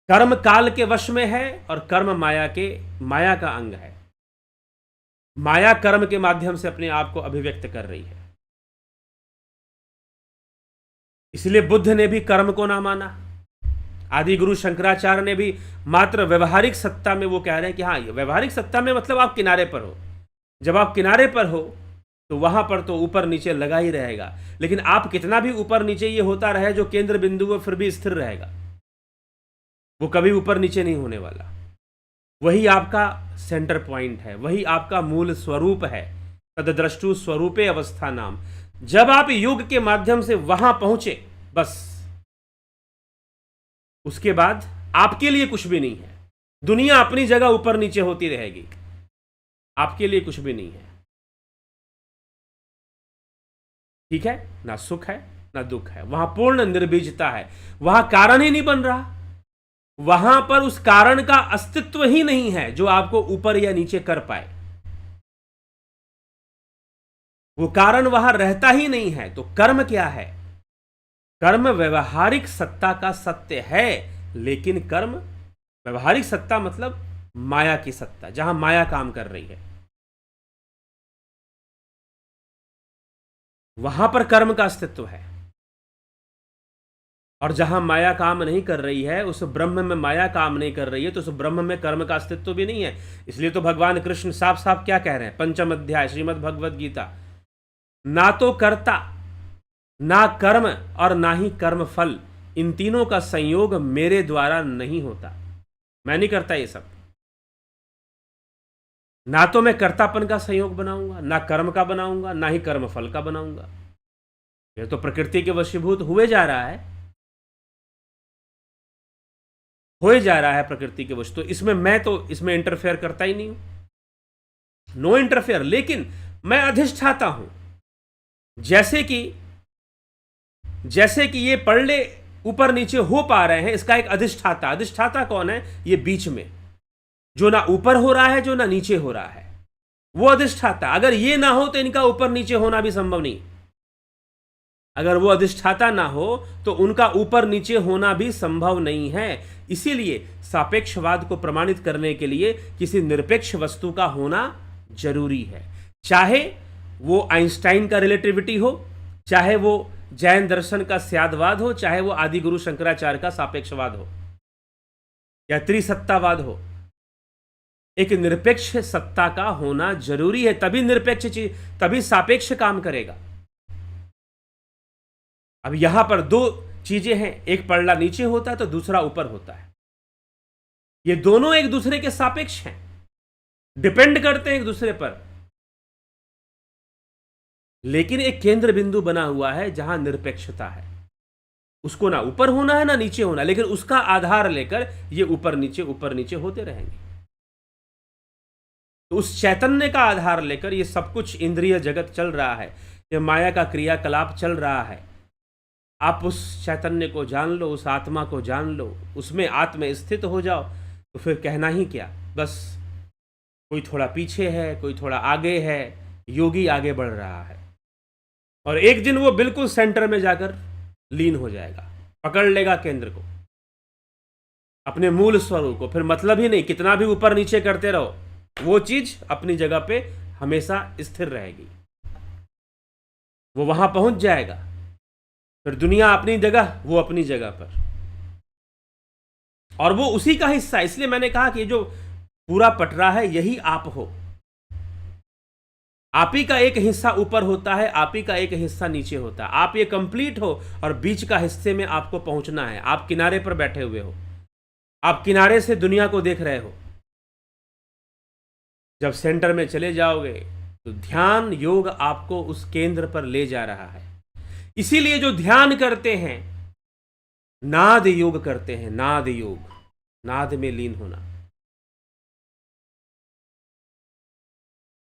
कर्म काल के वश में है और कर्म माया का अंग है। माया कर्म के माध्यम से अपने आप को अभिव्यक्त कर रही है। इसलिए बुद्ध ने भी कर्म को ना माना, आदि गुरु शंकराचार्य ने भी मात्र व्यवहारिक सत्ता में, वो कह रहे हैं कि हाँ, व्यवहारिक सत्ता में मतलब आप किनारे पर हो। जब आप किनारे पर हो तो वहां पर तो ऊपर नीचे लगा ही रहेगा, लेकिन आप कितना भी ऊपर नीचे ये होता रहे, जो केंद्र बिंदु वो फिर भी स्थिर रहेगा, वो कभी ऊपर नीचे नहीं होने वाला। वही आपका सेंटर पॉइंट है, वही आपका मूल स्वरूप है। तद्द्रष्टु स्वरूपे अवस्था नाम। जब आप योग के माध्यम से वहां पहुंचे, बस उसके बाद आपके लिए कुछ भी नहीं है। दुनिया अपनी जगह ऊपर नीचे होती रहेगी, आपके लिए कुछ भी नहीं है। ठीक है ना? सुख है ना दुख है, वहां पूर्ण निर्बीजता है, वहां कारण ही नहीं बन रहा, वहां पर उस कारण का अस्तित्व ही नहीं है जो आपको ऊपर या नीचे कर पाए। वो कारण वहां रहता ही नहीं है। तो कर्म क्या है? कर्म व्यवहारिक सत्ता का सत्य है, लेकिन कर्म व्यवहारिक सत्ता मतलब माया की सत्ता, जहां माया काम कर रही है, वहां पर कर्म का अस्तित्व है। और जहां माया काम नहीं कर रही है, उस ब्रह्म में माया काम नहीं कर रही है, तो उस ब्रह्म में कर्म का अस्तित्व भी नहीं है। इसलिए तो भगवान कृष्ण साफ साफ क्या कह रहे हैं, पंचम अध्याय श्रीमद् भगवद गीता, ना तो कर्ता, ना कर्म और ना ही कर्म फल, इन तीनों का संयोग मेरे द्वारा नहीं होता। मैं नहीं करता ये सब। ना तो मैं कर्तापन का संयोग बनाऊंगा, ना कर्म का बनाऊंगा, ना ही कर्म फल का बनाऊंगा। ये तो प्रकृति के वशीभूत हुए जा रहा है, होए जा रहा है प्रकृति के वश। तो इसमें इंटरफेयर करता ही नहीं हूं, नो इंटरफेयर। लेकिन मैं अधिष्ठाता हूं। जैसे कि ये पर्ले ऊपर नीचे हो पा रहे हैं, इसका एक अधिष्ठाता। अधिष्ठाता कौन है? ये बीच में, जो ना ऊपर हो रहा है, जो ना नीचे हो रहा है, वो अधिष्ठाता। अगर ये ना हो तो इनका ऊपर नीचे होना भी संभव नहीं। अगर वो अधिष्ठाता ना हो तो उनका ऊपर नीचे होना भी संभव नहीं है। इसीलिए सापेक्षवाद को प्रमाणित करने के लिए किसी निरपेक्ष वस्तु का होना जरूरी है। चाहे वो आइंस्टाइन का रिलेटिविटी हो, चाहे वो जैन दर्शन का स्यादवाद हो, चाहे वो आदि गुरु शंकराचार्य का सापेक्षवाद हो या त्रिसत्तावाद हो, एक निरपेक्ष सत्ता का होना जरूरी है। तभी निरपेक्ष चीज, तभी सापेक्ष काम करेगा। अब यहां पर दो चीजें हैं, एक पड़ला नीचे होता है तो दूसरा ऊपर होता है। ये दोनों एक दूसरे के सापेक्ष हैं, डिपेंड करते हैं एक दूसरे पर। लेकिन एक केंद्र बिंदु बना हुआ है जहां निरपेक्षता है, उसको ना ऊपर होना है ना नीचे होना, लेकिन उसका आधार लेकर ये ऊपर नीचे होते रहेंगे। तो उस चैतन्य का आधार लेकर ये सब कुछ इंद्रिय जगत चल रहा है, ये माया का क्रियाकलाप चल रहा है। आप उस चैतन्य को जान लो, उस आत्मा को जान लो, उसमें आत्म स्थित हो जाओ, तो फिर कहना ही क्या। बस कोई थोड़ा पीछे है, कोई थोड़ा आगे है, योगी आगे बढ़ रहा है, और एक दिन वो बिल्कुल सेंटर में जाकर लीन हो जाएगा, पकड़ लेगा केंद्र को, अपने मूल स्वरूप को। फिर मतलब ही नहीं कितना भी ऊपर नीचे करते रहो, वो चीज अपनी जगह पे हमेशा स्थिर रहेगी, वो वहां पहुंच जाएगा। फिर दुनिया अपनी जगह, वो अपनी जगह पर, और वो उसी का हिस्सा। इसलिए मैंने कहा कि जो पूरा पटरा है यही आप हो। आप ही का एक हिस्सा ऊपर होता है, आप ही का एक हिस्सा नीचे होता है। आप ये कंप्लीट हो और बीच का हिस्से में आपको पहुंचना है। आप किनारे पर बैठे हुए हो, आप किनारे से दुनिया को देख रहे हो। जब सेंटर में चले जाओगे तो ध्यान योग आपको उस केंद्र पर ले जा रहा है। इसीलिए जो ध्यान करते हैं, नाद योग करते हैं, नाद योग, नाद में लीन होना,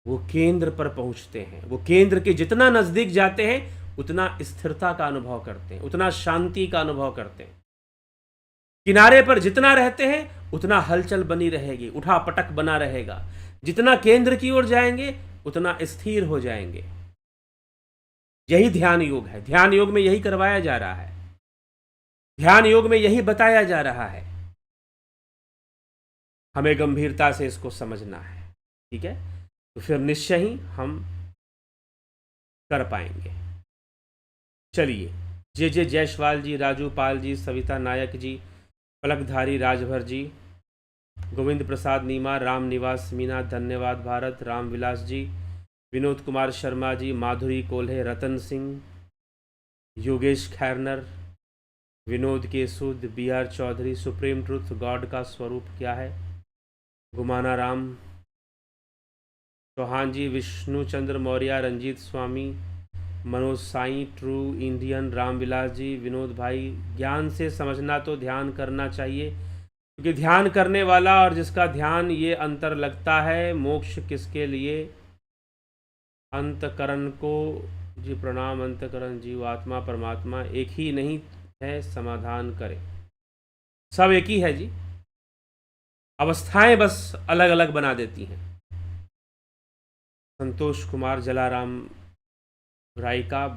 वो केंद्र पर पहुंचते हैं। वो केंद्र के जितना नजदीक जाते हैं उतना स्थिरता का अनुभव करते हैं, उतना शांति का अनुभव करते हैं। किनारे पर जितना रहते हैं उतना हलचल बनी रहेगी, उठा पटक बना रहेगा। जितना केंद्र की ओर जाएंगे उतना स्थिर हो जाएंगे। यही ध्यान योग है। ध्यान योग में यही करवाया जा रहा है, ध्यान योग में यही बताया जा रहा है। हमें गंभीरता से इसको समझना है, ठीक है? तो फिर निश्चय ही हम कर पाएंगे। चलिए, जे जायसवाल जी, राजू पाल जी, सविता नायक जी, पलकधारी राजभर जी, गोविंद प्रसाद नीमा, राम निवास मीना, धन्यवाद भारत, राम विलास जी, विनोद कुमार शर्मा जी, माधुरी Kolhe, Ratan Singh, Yogesh Khairnar, Vinod K Sood, B R Chaudhary, supreme truth god का स्वरूप क्या है, गुमाना राम चौहान जी, विष्णु चंद्र मौर्य, रंजीत स्वामी, मनोज साई, ट्रू इंडियन, रामविलास जी, विनोद भाई, ज्ञान से समझना तो ध्यान करना चाहिए, क्योंकि ध्यान करने वाला और जिसका ध्यान ये अंतर लगता है, मोक्ष किसके लिए, अंतकरण को जी प्रणाम, अंतकरण जीव आत्मा परमात्मा एक ही नहीं है, समाधान करे। सब एक ही है जी, अवस्थाएं बस अलग अलग बना देती हैं। संतोष कुमार, जलाराम राय का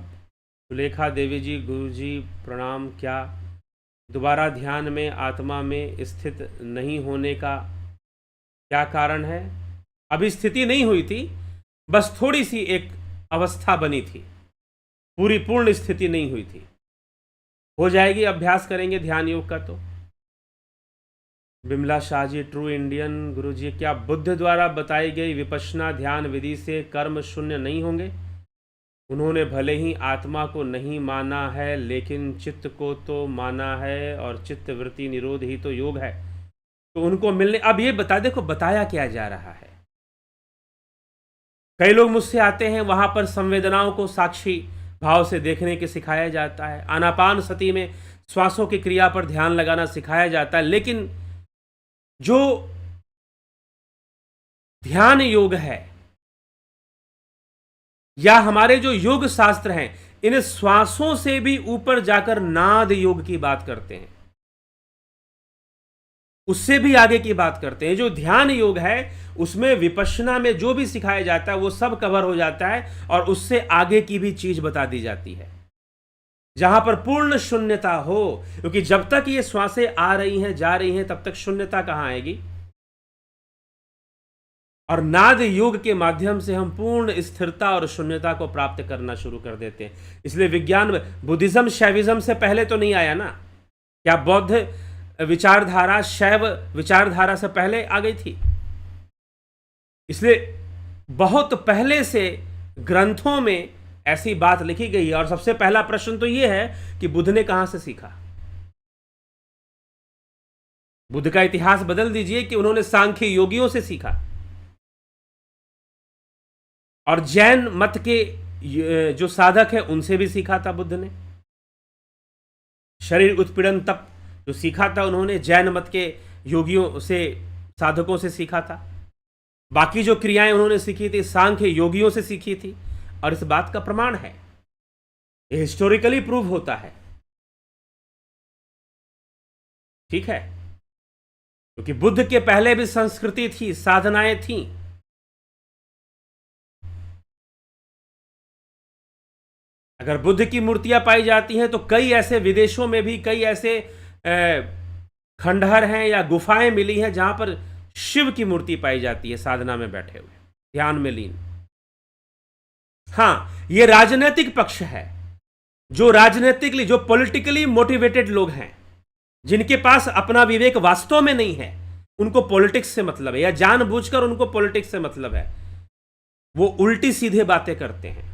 सुलेखा देवी जी, गुरु जी प्रणाम। क्या दोबारा ध्यान में आत्मा में स्थित नहीं होने का क्या कारण है? अभी स्थिति नहीं हुई थी, बस थोड़ी सी एक अवस्था बनी थी, पूरी पूर्ण स्थिति नहीं हुई थी। हो जाएगी, अभ्यास करेंगे ध्यान योग का। तो बिमला शाह जी, ट्रू इंडियन गुरु जी, क्या बुद्ध द्वारा बताई गई विपश्यना ध्यान विधि से कर्म शून्य नहीं होंगे? उन्होंने भले ही आत्मा को नहीं माना है, लेकिन चित्त को तो माना है, और चित्त वृत्ति निरोध ही तो योग है। तो उनको मिलने, अब ये देखो बताया क्या जा रहा है। कई लोग मुझसे आते हैं, वहां पर संवेदनाओं को साक्षी भाव से देखने के सिखाया जाता है, आनापान सती में श्वासों की क्रिया पर ध्यान लगाना सिखाया जाता है, लेकिन जो ध्यान योग है या हमारे जो योग शास्त्र हैं, इन श्वासों से भी ऊपर जाकर नाद योग की बात करते हैं, उससे भी आगे की बात करते हैं। जो ध्यान योग है उसमें विपश्यना में जो भी सिखाया जाता है वो सब कवर हो जाता है, और उससे आगे की भी चीज बता दी जाती है, जहां पर पूर्ण शून्यता हो। क्योंकि जब तक ये श्वासें आ रही हैं जा रही हैं, तब तक शून्यता कहां आएगी? और नाद योग के माध्यम से हम पूर्ण स्थिरता और शून्यता को प्राप्त करना शुरू कर देते हैं। इसलिए विज्ञान, बुद्धिज्म शैविज्म से पहले तो नहीं आया ना? क्या बौद्ध विचारधारा शैव विचारधारा से पहले आ गई थी? इसलिए बहुत पहले से ग्रंथों में ऐसी बात लिखी गई है। और सबसे पहला प्रश्न तो यह है कि बुद्ध ने कहां से सीखा? बुद्ध का इतिहास बदल दीजिए कि उन्होंने सांख्य योगियों से सीखा, और जैन मत के जो साधक है उनसे भी सीखा था बुद्ध ने। शरीर उत्पीड़न तप जो सीखा था उन्होंने जैन मत के योगियों से, साधकों से सीखा था। बाकी जो क्रियाएं उन्होंने सीखी थी सांख्य योगियों से सीखी थी, और इस बात का प्रमाण है, ये हिस्टोरिकली प्रूव होता है। ठीक है, क्योंकि बुद्ध के पहले भी संस्कृति थी, साधनाएं थी। अगर बुद्ध की मूर्तियां पाई जाती हैं तो कई ऐसे विदेशों में भी कई ऐसे खंडहर हैं या गुफाएं मिली हैं जहां पर शिव की मूर्ति पाई जाती है, साधना में बैठे हुए, ध्यान में लीन। हां, यह राजनीतिक पक्ष है। जो राजनीतिकली, जो पॉलिटिकली मोटिवेटेड लोग हैं, जिनके पास अपना विवेक वास्तव में नहीं है, उनको पॉलिटिक्स से मतलब है, या जानबूझकर उनको पॉलिटिक्स से मतलब है, वो उल्टी सीधे बातें करते हैं,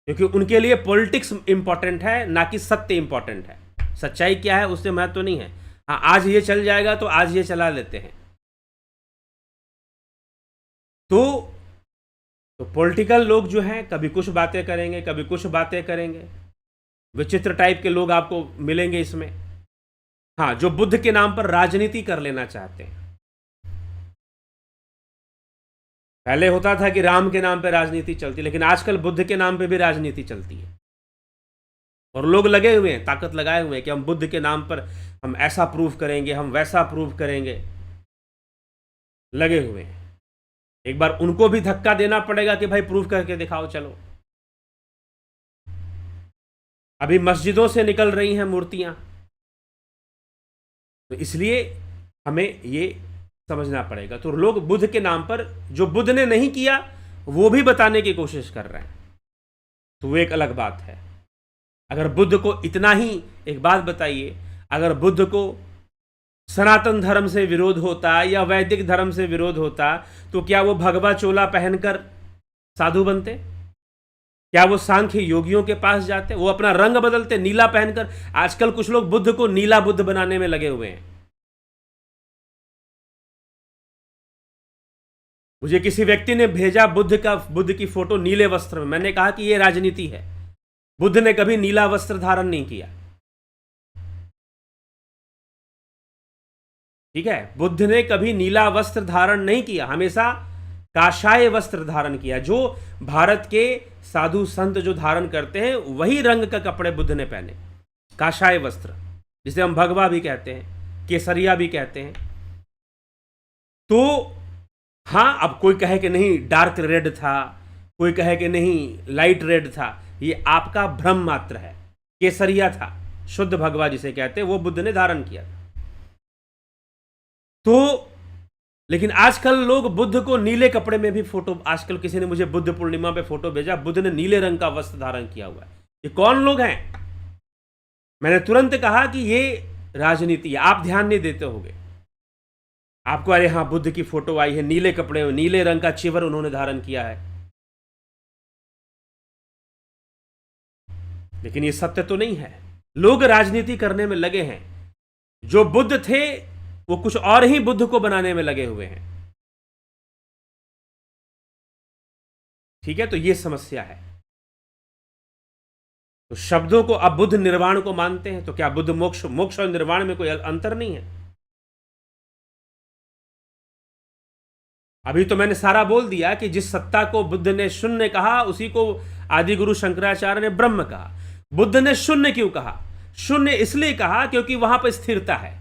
क्योंकि उनके लिए पॉलिटिक्स इंपॉर्टेंट है, ना कि सत्य इंपॉर्टेंट है। सच्चाई क्या है उससे महत्व नहीं है। हाँ, आज ये चल जाएगा तो आज ये चला लेते हैं। तो पॉलिटिकल लोग जो हैं कभी कुछ बातें करेंगे, कभी कुछ बातें करेंगे। विचित्र टाइप के लोग आपको मिलेंगे इसमें। हाँ, जो बुद्ध के नाम पर राजनीति कर लेना चाहते हैं। पहले होता था कि राम के नाम पे राजनीति चलती, लेकिन आजकल बुद्ध के नाम पे भी राजनीति चलती है, और लोग लगे हुए हैं, ताकत लगाए हुए हैं कि हम बुद्ध के नाम पर हम ऐसा प्रूव करेंगे, हम वैसा प्रूव करेंगे, लगे हुए हैं। एक बार उनको भी धक्का देना पड़ेगा कि भाई प्रूव करके दिखाओ। चलो, अभी मस्जिदों से निकल रही हैं मूर्तियां, तो इसलिए हमें ये समझना पड़ेगा। तो लोग बुद्ध के नाम पर जो बुद्ध ने नहीं किया वो भी बताने की कोशिश कर रहे हैं, तो वो एक अलग बात है। अगर बुद्ध को इतना ही, एक बात बताइए, अगर बुद्ध को सनातन धर्म से विरोध होता या वैदिक धर्म से विरोध होता, तो क्या वो भगवा चोला पहनकर साधु बनते? क्या वो सांख्य योगियों के पास जाते? वो अपना रंग बदलते, नीला पहनकर? आजकल कुछ लोग बुद्ध को नीला बुद्ध बनाने में लगे हुए हैं। मुझे किसी व्यक्ति ने भेजा बुद्ध की फोटो नीले वस्त्र में। मैंने कहा कि यह राजनीति है। बुद्ध ने कभी नीला वस्त्र धारण नहीं किया। ठीक है, बुद्ध ने कभी नीला वस्त्र धारण नहीं किया, हमेशा काशाय वस्त्र धारण किया। जो भारत के साधु संत जो धारण करते हैं वही रंग का कपड़े बुद्ध ने पहने, काशाय वस्त्र, जिसे हम भगवा भी कहते हैं, केसरिया भी कहते हैं। तो हाँ, अब कोई कहे कि नहीं डार्क रेड था, कोई कहे कि नहीं लाइट रेड था, ये आपका भ्रम मात्र है। केसरिया था, शुद्ध भगवा जिसे कहते हैं, वो बुद्ध ने धारण किया था। तो लेकिन आजकल लोग बुद्ध को नीले कपड़े में भी फोटो, आजकल किसी ने मुझे बुद्ध पूर्णिमा पे फोटो भेजा, बुद्ध ने नीले रंग का वस्त्र धारण किया हुआ है। ये कौन लोग हैं? मैंने तुरंत कहा कि ये राजनीति है, आप ध्यान नहीं देते होगे। आपको अरे हाँ बुद्ध की फोटो आई है नीले कपड़े में, नीले रंग का चिवर उन्होंने धारण किया है, लेकिन ये सत्य तो नहीं है। लोग राजनीति करने में लगे हैं। जो बुद्ध थे वो कुछ और ही बुद्ध को बनाने में लगे हुए हैं। ठीक है, तो ये समस्या है। तो शब्दों को, अब बुद्ध निर्वाण को मानते हैं, तो क्या बुद्ध मोक्ष और निर्वाण में कोई अंतर नहीं है? अभी तो मैंने सारा बोल दिया कि जिस सत्ता को बुद्ध ने शून्य कहा उसी को आदि गुरु शंकराचार्य ने ब्रह्म कहा। बुद्ध ने शून्य क्यों कहा? शून्य इसलिए कहा क्योंकि वहां पर स्थिरता है,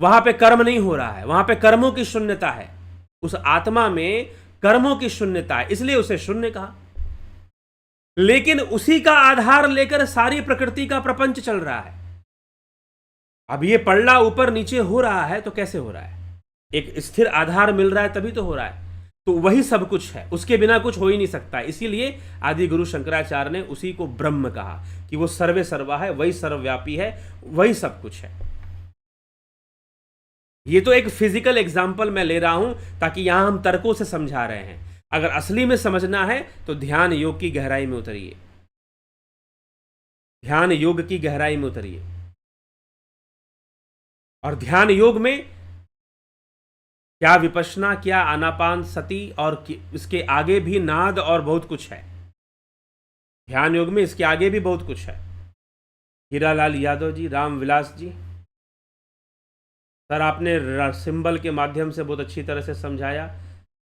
वहां पे कर्म नहीं हो रहा है, वहां पे कर्मों की शून्यता है, उस आत्मा में कर्मों की शून्यता है, इसलिए उसे शून्य कहा। लेकिन उसी का आधार लेकर सारी प्रकृति का प्रपंच चल रहा है। अब ये पल्ला ऊपर नीचे हो रहा है तो कैसे हो रहा है? एक स्थिर आधार मिल रहा है तभी तो हो रहा है। तो वही सब कुछ है, उसके बिना कुछ हो ही नहीं सकता। इसीलिए आदि गुरु शंकराचार्य ने उसी को ब्रह्म कहा कि वो सर्वे सर्वा है, वही सर्वव्यापी है, वही सब कुछ है। ये तो एक फिजिकल एग्जाम्पल मैं ले रहा हूं ताकि यहां हम तर्कों से समझा रहे हैं। अगर असली में समझना है तो ध्यान योग की गहराई में उतरिए, ध्यान योग की गहराई में उतरिए। और ध्यान योग में क्या विपश्यना, क्या आनापान सती, और इसके आगे भी नाद और बहुत कुछ है। ध्यान योग में इसके आगे भी बहुत कुछ है। हीरालाल यादव जी, राम विलास जी, सर आपने सिंबल के माध्यम से बहुत अच्छी तरह से समझाया।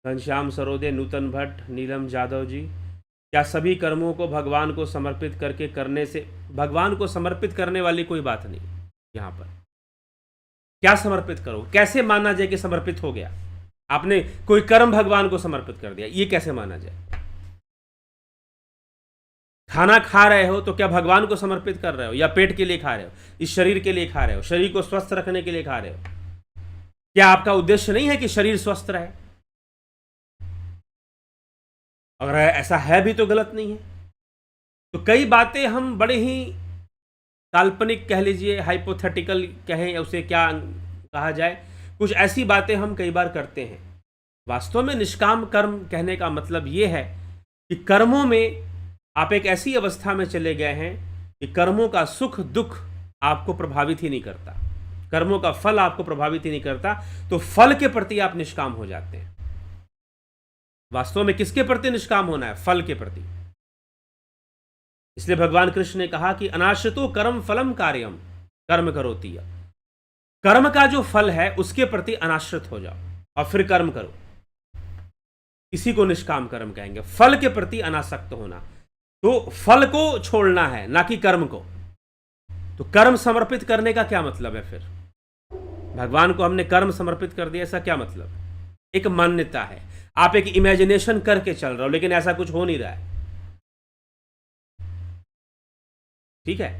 घनश्याम सरोदे, नूतन भट्ट, नीलम जादव जी, क्या सभी कर्मों को भगवान को समर्पित करके करने से, भगवान को समर्पित करने वाली कोई बात नहीं यहाँ पर। क्या समर्पित करो, कैसे माना जाए कि समर्पित हो गया? आपने कोई कर्म भगवान को समर्पित कर दिया, ये कैसे माना जाए? खाना खा रहे हो तो क्या भगवान को समर्पित कर रहे हो या पेट के लिए खा रहे हो? इस शरीर के लिए खा रहे हो, शरीर को स्वस्थ रखने के लिए खा रहे हो। क्या आपका उद्देश्य नहीं है कि शरीर स्वस्थ रहे? अगर ऐसा है भी तो गलत नहीं है। तो कई बातें हम बड़े ही काल्पनिक कह लीजिए, हाइपोथेटिकल कहें या उसे क्या कहा जाए, कुछ ऐसी बातें हम कई बार करते हैं। वास्तव में निष्काम कर्म कहने का मतलब यह है कि कर्मों में आप एक ऐसी अवस्था में चले गए हैं कि कर्मों का सुख दुख आपको प्रभावित ही नहीं करता, कर्मों का फल आपको प्रभावित ही नहीं करता, तो फल के प्रति आप निष्काम हो जाते हैं। वास्तव में किसके प्रति निष्काम होना है? फल के प्रति। इसलिए भगवान कृष्ण ने कहा कि अनाश्रितो कर्म फलम कार्यम कर्म करोति, कर्म का जो फल है उसके प्रति अनाश्रित हो जाओ और फिर कर्म करो। इसी को निष्काम कर्म कहेंगे, फल के प्रति अनासक्त होना। तो फल को छोड़ना है, ना कि कर्म को। तो कर्म समर्पित करने का क्या मतलब है? फिर भगवान को हमने कर्म समर्पित कर दिया, ऐसा क्या मतलब? एक मान्यता है, आप एक इमेजिनेशन करके चल रहे हो, लेकिन ऐसा कुछ हो नहीं रहा है। ठीक है,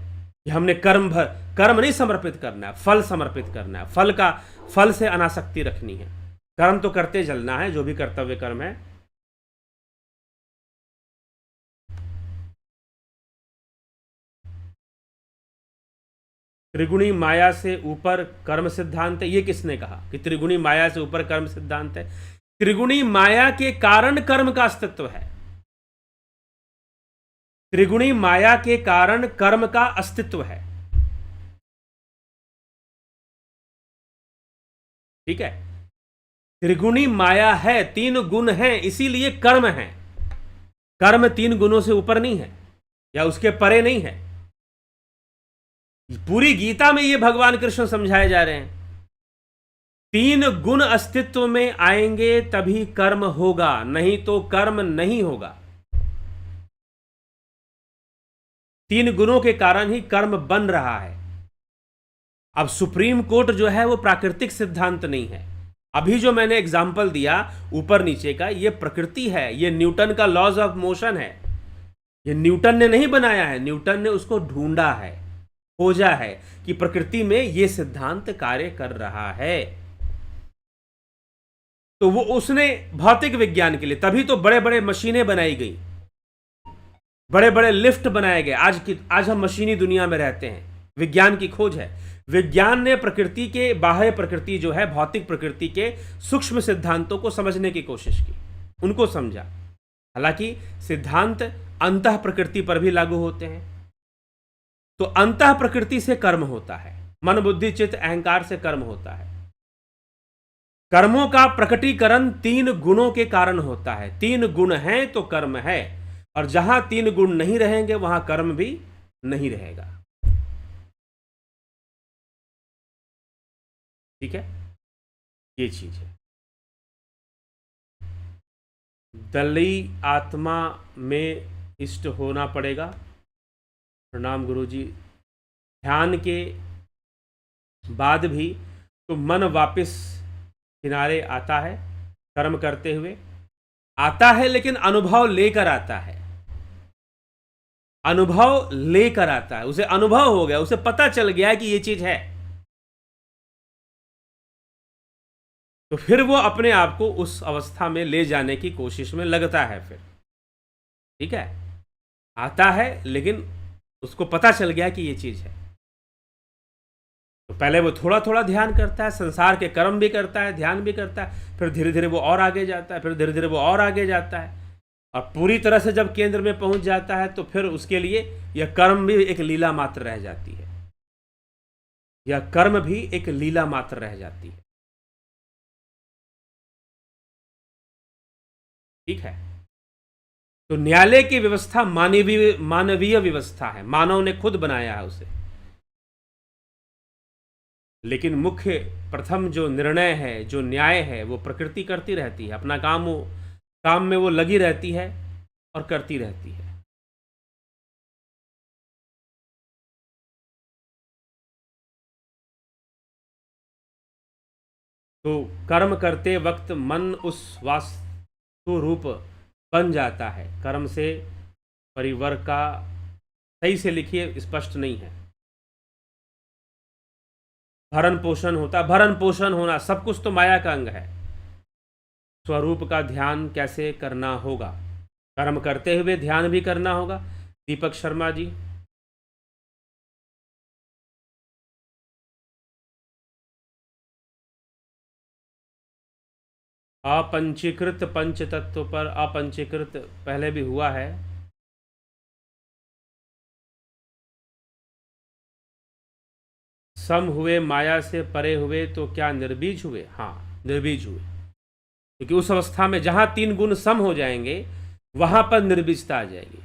कि हमने कर्म नहीं समर्पित करना है, फल समर्पित करना है। फल से अनासक्ति रखनी है। कर्म तो करते चलना है, जो भी कर्तव्य कर्म है। त्रिगुणी माया से ऊपर कर्म सिद्धांत है, ये किसने कहा कि त्रिगुणी माया से ऊपर कर्म सिद्धांत है? त्रिगुणी माया के कारण कर्म का अस्तित्व है। त्रिगुणी माया के कारण कर्म का अस्तित्व है। ठीक है, त्रिगुणी माया है, 3 गुण हैं, इसीलिए कर्म है। कर्म 3 गुणों से ऊपर नहीं है या उसके परे नहीं है। पूरी गीता में ये भगवान कृष्ण समझाए जा रहे हैं। 3 गुण अस्तित्व में आएंगे तभी कर्म होगा, नहीं तो कर्म नहीं होगा। 3 गुणों के कारण ही कर्म बन रहा है। अब सुप्रीम कोर्ट जो है वो प्राकृतिक सिद्धांत नहीं है। अभी जो मैंने एग्जाम्पल दिया ऊपर नीचे का, ये प्रकृति है, ये न्यूटन का लॉज ऑफ मोशन है। ये न्यूटन ने नहीं बनाया है, न्यूटन ने उसको ढूंढा है, खोजा है कि प्रकृति में ये सिद्धांत कार्य कर रहा है। तो वो उसने भौतिक विज्ञान के लिए, तभी तो बड़े बड़े मशीनें बनाई गई, बड़े बड़े लिफ्ट बनाए गए। आज हम मशीनी दुनिया में रहते हैं, विज्ञान की खोज है। विज्ञान ने प्रकृति के, बाह्य प्रकृति जो है, भौतिक प्रकृति के सूक्ष्म सिद्धांतों को समझने की कोशिश की, उनको समझा। हालांकि सिद्धांत अंतः प्रकृति पर भी लागू होते हैं। तो अंतः प्रकृति से कर्म होता है, मन बुद्धि चित्त अहंकार से कर्म होता है। कर्मों का प्रकटीकरण 3 गुणों के कारण होता है। 3 गुण हैं तो कर्म है, और जहां 3 गुण नहीं रहेंगे वहां कर्म भी नहीं रहेगा। ठीक है, ये चीज है। दली आत्मा में इष्ट होना पड़ेगा। प्रणाम गुरुजी। ध्यान के बाद भी तो मन वापस किनारे आता है, कर्म करते हुए आता है, लेकिन अनुभव लेकर आता है, अनुभव लेकर आता है। उसे अनुभव हो गया, उसे पता चल गया है कि ये चीज है, तो फिर वो अपने आप को उस अवस्था में ले जाने की कोशिश में लगता है फिर। ठीक है, आता है लेकिन उसको पता चल गया कि ये चीज है। तो पहले वो थोड़ा थोड़ा ध्यान करता है, संसार के कर्म भी करता है, ध्यान भी करता है, फिर धीरे धीरे वो और आगे जाता है, फिर धीरे धीरे वो और आगे जाता है, और पूरी तरह से जब केंद्र में पहुंच जाता है तो फिर उसके लिए यह कर्म भी एक लीला मात्र रह जाती है। यह कर्म भी एक लीला मात्र रह जाती है। ठीक है, तो न्यायालय की व्यवस्था मानवीय व्यवस्था है, मानव ने खुद बनाया है उसे। लेकिन मुख्य प्रथम जो निर्णय है, जो न्याय है, वो प्रकृति करती रहती है अपना काम में वो लगी रहती है और करती रहती है। तो कर्म करते वक्त मन उस वास्तु रूप बन जाता है। कर्म से परिवर का, सही से लिखिए, स्पष्ट नहीं है। भरण पोषण होता, भरण पोषण होना सब कुछ तो माया का अंग है। स्वरूप का ध्यान कैसे करना होगा? कर्म करते हुए ध्यान भी करना होगा। दीपक शर्मा जी। अपंचीकृत पंच तत्व पर अपंचीकृत पहले भी हुआ है। सम हुए माया से परे हुए तो क्या निर्बीज हुए? हाँ, निर्बीज हुए, क्योंकि उस अवस्था में जहां 3 गुण सम हो जाएंगे वहां पर निर्बीजता आ जाएगी।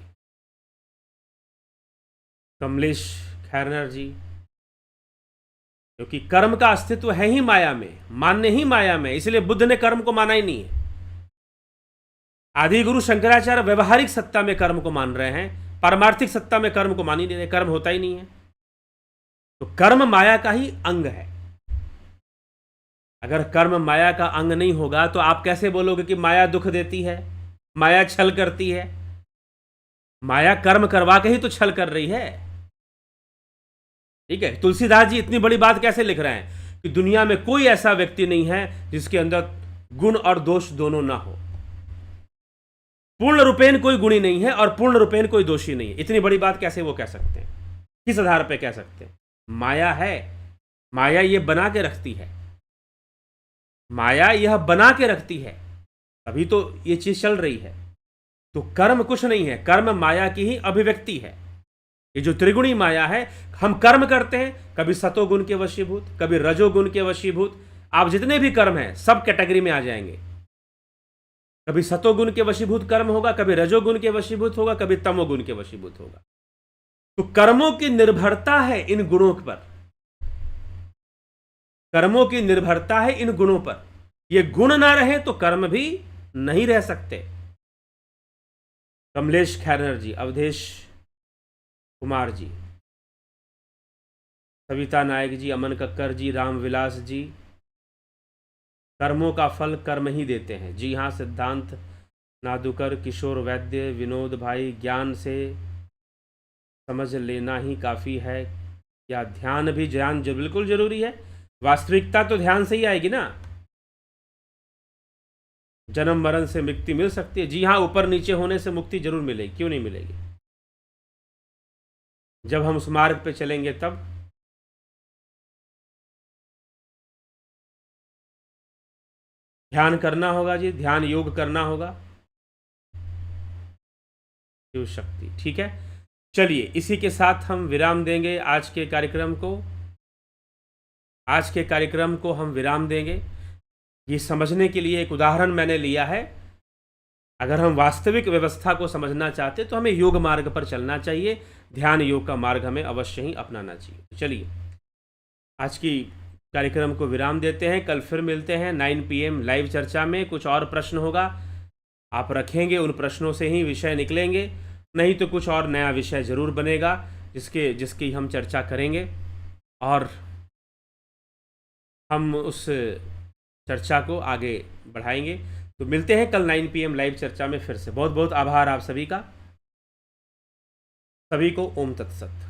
कमलेश खैरनर जी, क्योंकि कर्म का अस्तित्व है ही माया में, मान्य ही माया में, इसलिए बुद्ध ने कर्म को माना ही नहीं है। आदि गुरु शंकराचार्य व्यवहारिक सत्ता में कर्म को मान रहे हैं, पारमार्थिक सत्ता में कर्म को मान ही नहीं रहे, कर्म होता ही नहीं है। तो कर्म माया का ही अंग है। अगर कर्म माया का अंग नहीं होगा तो आप कैसे बोलोगे कि माया दुख देती है, माया छल करती है? माया कर्म करवा के ही तो छल कर रही है। ठीक है, तुलसीदास जी इतनी बड़ी बात कैसे लिख रहे हैं कि दुनिया में कोई ऐसा व्यक्ति नहीं है जिसके अंदर गुण और दोष दोनों ना हो। पूर्ण रूपेण कोई गुणी नहीं है और पूर्ण रूपेण कोई दोषी नहीं है। इतनी बड़ी बात कैसे वो कह सकते हैं? किस आधार पर कह सकते हैं? माया है, माया ये बना के रखती है, माया यह बना के रखती है, अभी तो ये चीज चल रही है। तो कर्म कुछ नहीं है, कर्म माया की ही अभिव्यक्ति है। ये जो त्रिगुणी माया है, हम कर्म करते हैं, कभी सतोगुण के वशीभूत, कभी रजोगुण के वशीभूत। आप जितने भी कर्म हैं सब कैटेगरी में आ जाएंगे। कभी सतोगुण के वशीभूत कर्म होगा, कभी रजोगुण के वशीभूत होगा, कभी तमोगुण के वशीभूत होगा। तो कर्मों की निर्भरता है इन गुणों पर, कर्मों की निर्भरता है इन गुणों पर। ये गुण ना रहे तो कर्म भी नहीं रह सकते। कमलेश खैरनर जी, अवधेश कुमार जी, सविता नायक जी, अमन कक्कर जी, रामविलास जी, कर्मों का फल कर्म ही देते हैं। जी हाँ, सिद्धांत नादुकर, किशोर वैद्य, विनोद भाई, ज्ञान से समझ लेना ही काफ़ी है या ध्यान भी, ध्यान जो बिल्कुल ज़रूरी है। वास्तविकता तो ध्यान से ही आएगी ना। जन्म मरण से मुक्ति मिल सकती है, जी हाँ, ऊपर नीचे होने से मुक्ति जरूर मिलेगी, क्यों नहीं मिलेगी, जब हम उस मार्ग पे चलेंगे तब। ध्यान करना होगा जी, ध्यान योग करना होगा, शिव शक्ति। ठीक है, चलिए इसी के साथ हम विराम देंगे आज के कार्यक्रम को। आज के कार्यक्रम को हम विराम देंगे। ये समझने के लिए एक उदाहरण मैंने लिया है। अगर हम वास्तविक व्यवस्था को समझना चाहते तो हमें योग मार्ग पर चलना चाहिए, ध्यान योग का मार्ग हमें अवश्य ही अपनाना चाहिए। चलिए आज की कार्यक्रम को विराम देते हैं। कल फिर मिलते हैं 9 PM लाइव चर्चा में। कुछ और प्रश्न होगा आप रखेंगे, उन प्रश्नों से ही विषय निकलेंगे, नहीं तो कुछ और नया विषय ज़रूर बनेगा जिसकी हम चर्चा करेंगे और हम उस चर्चा को आगे बढ़ाएंगे। तो मिलते हैं कल 9 PM लाइव चर्चा में फिर से। बहुत बहुत आभार आप सभी का। सभी को ओम तत्सत।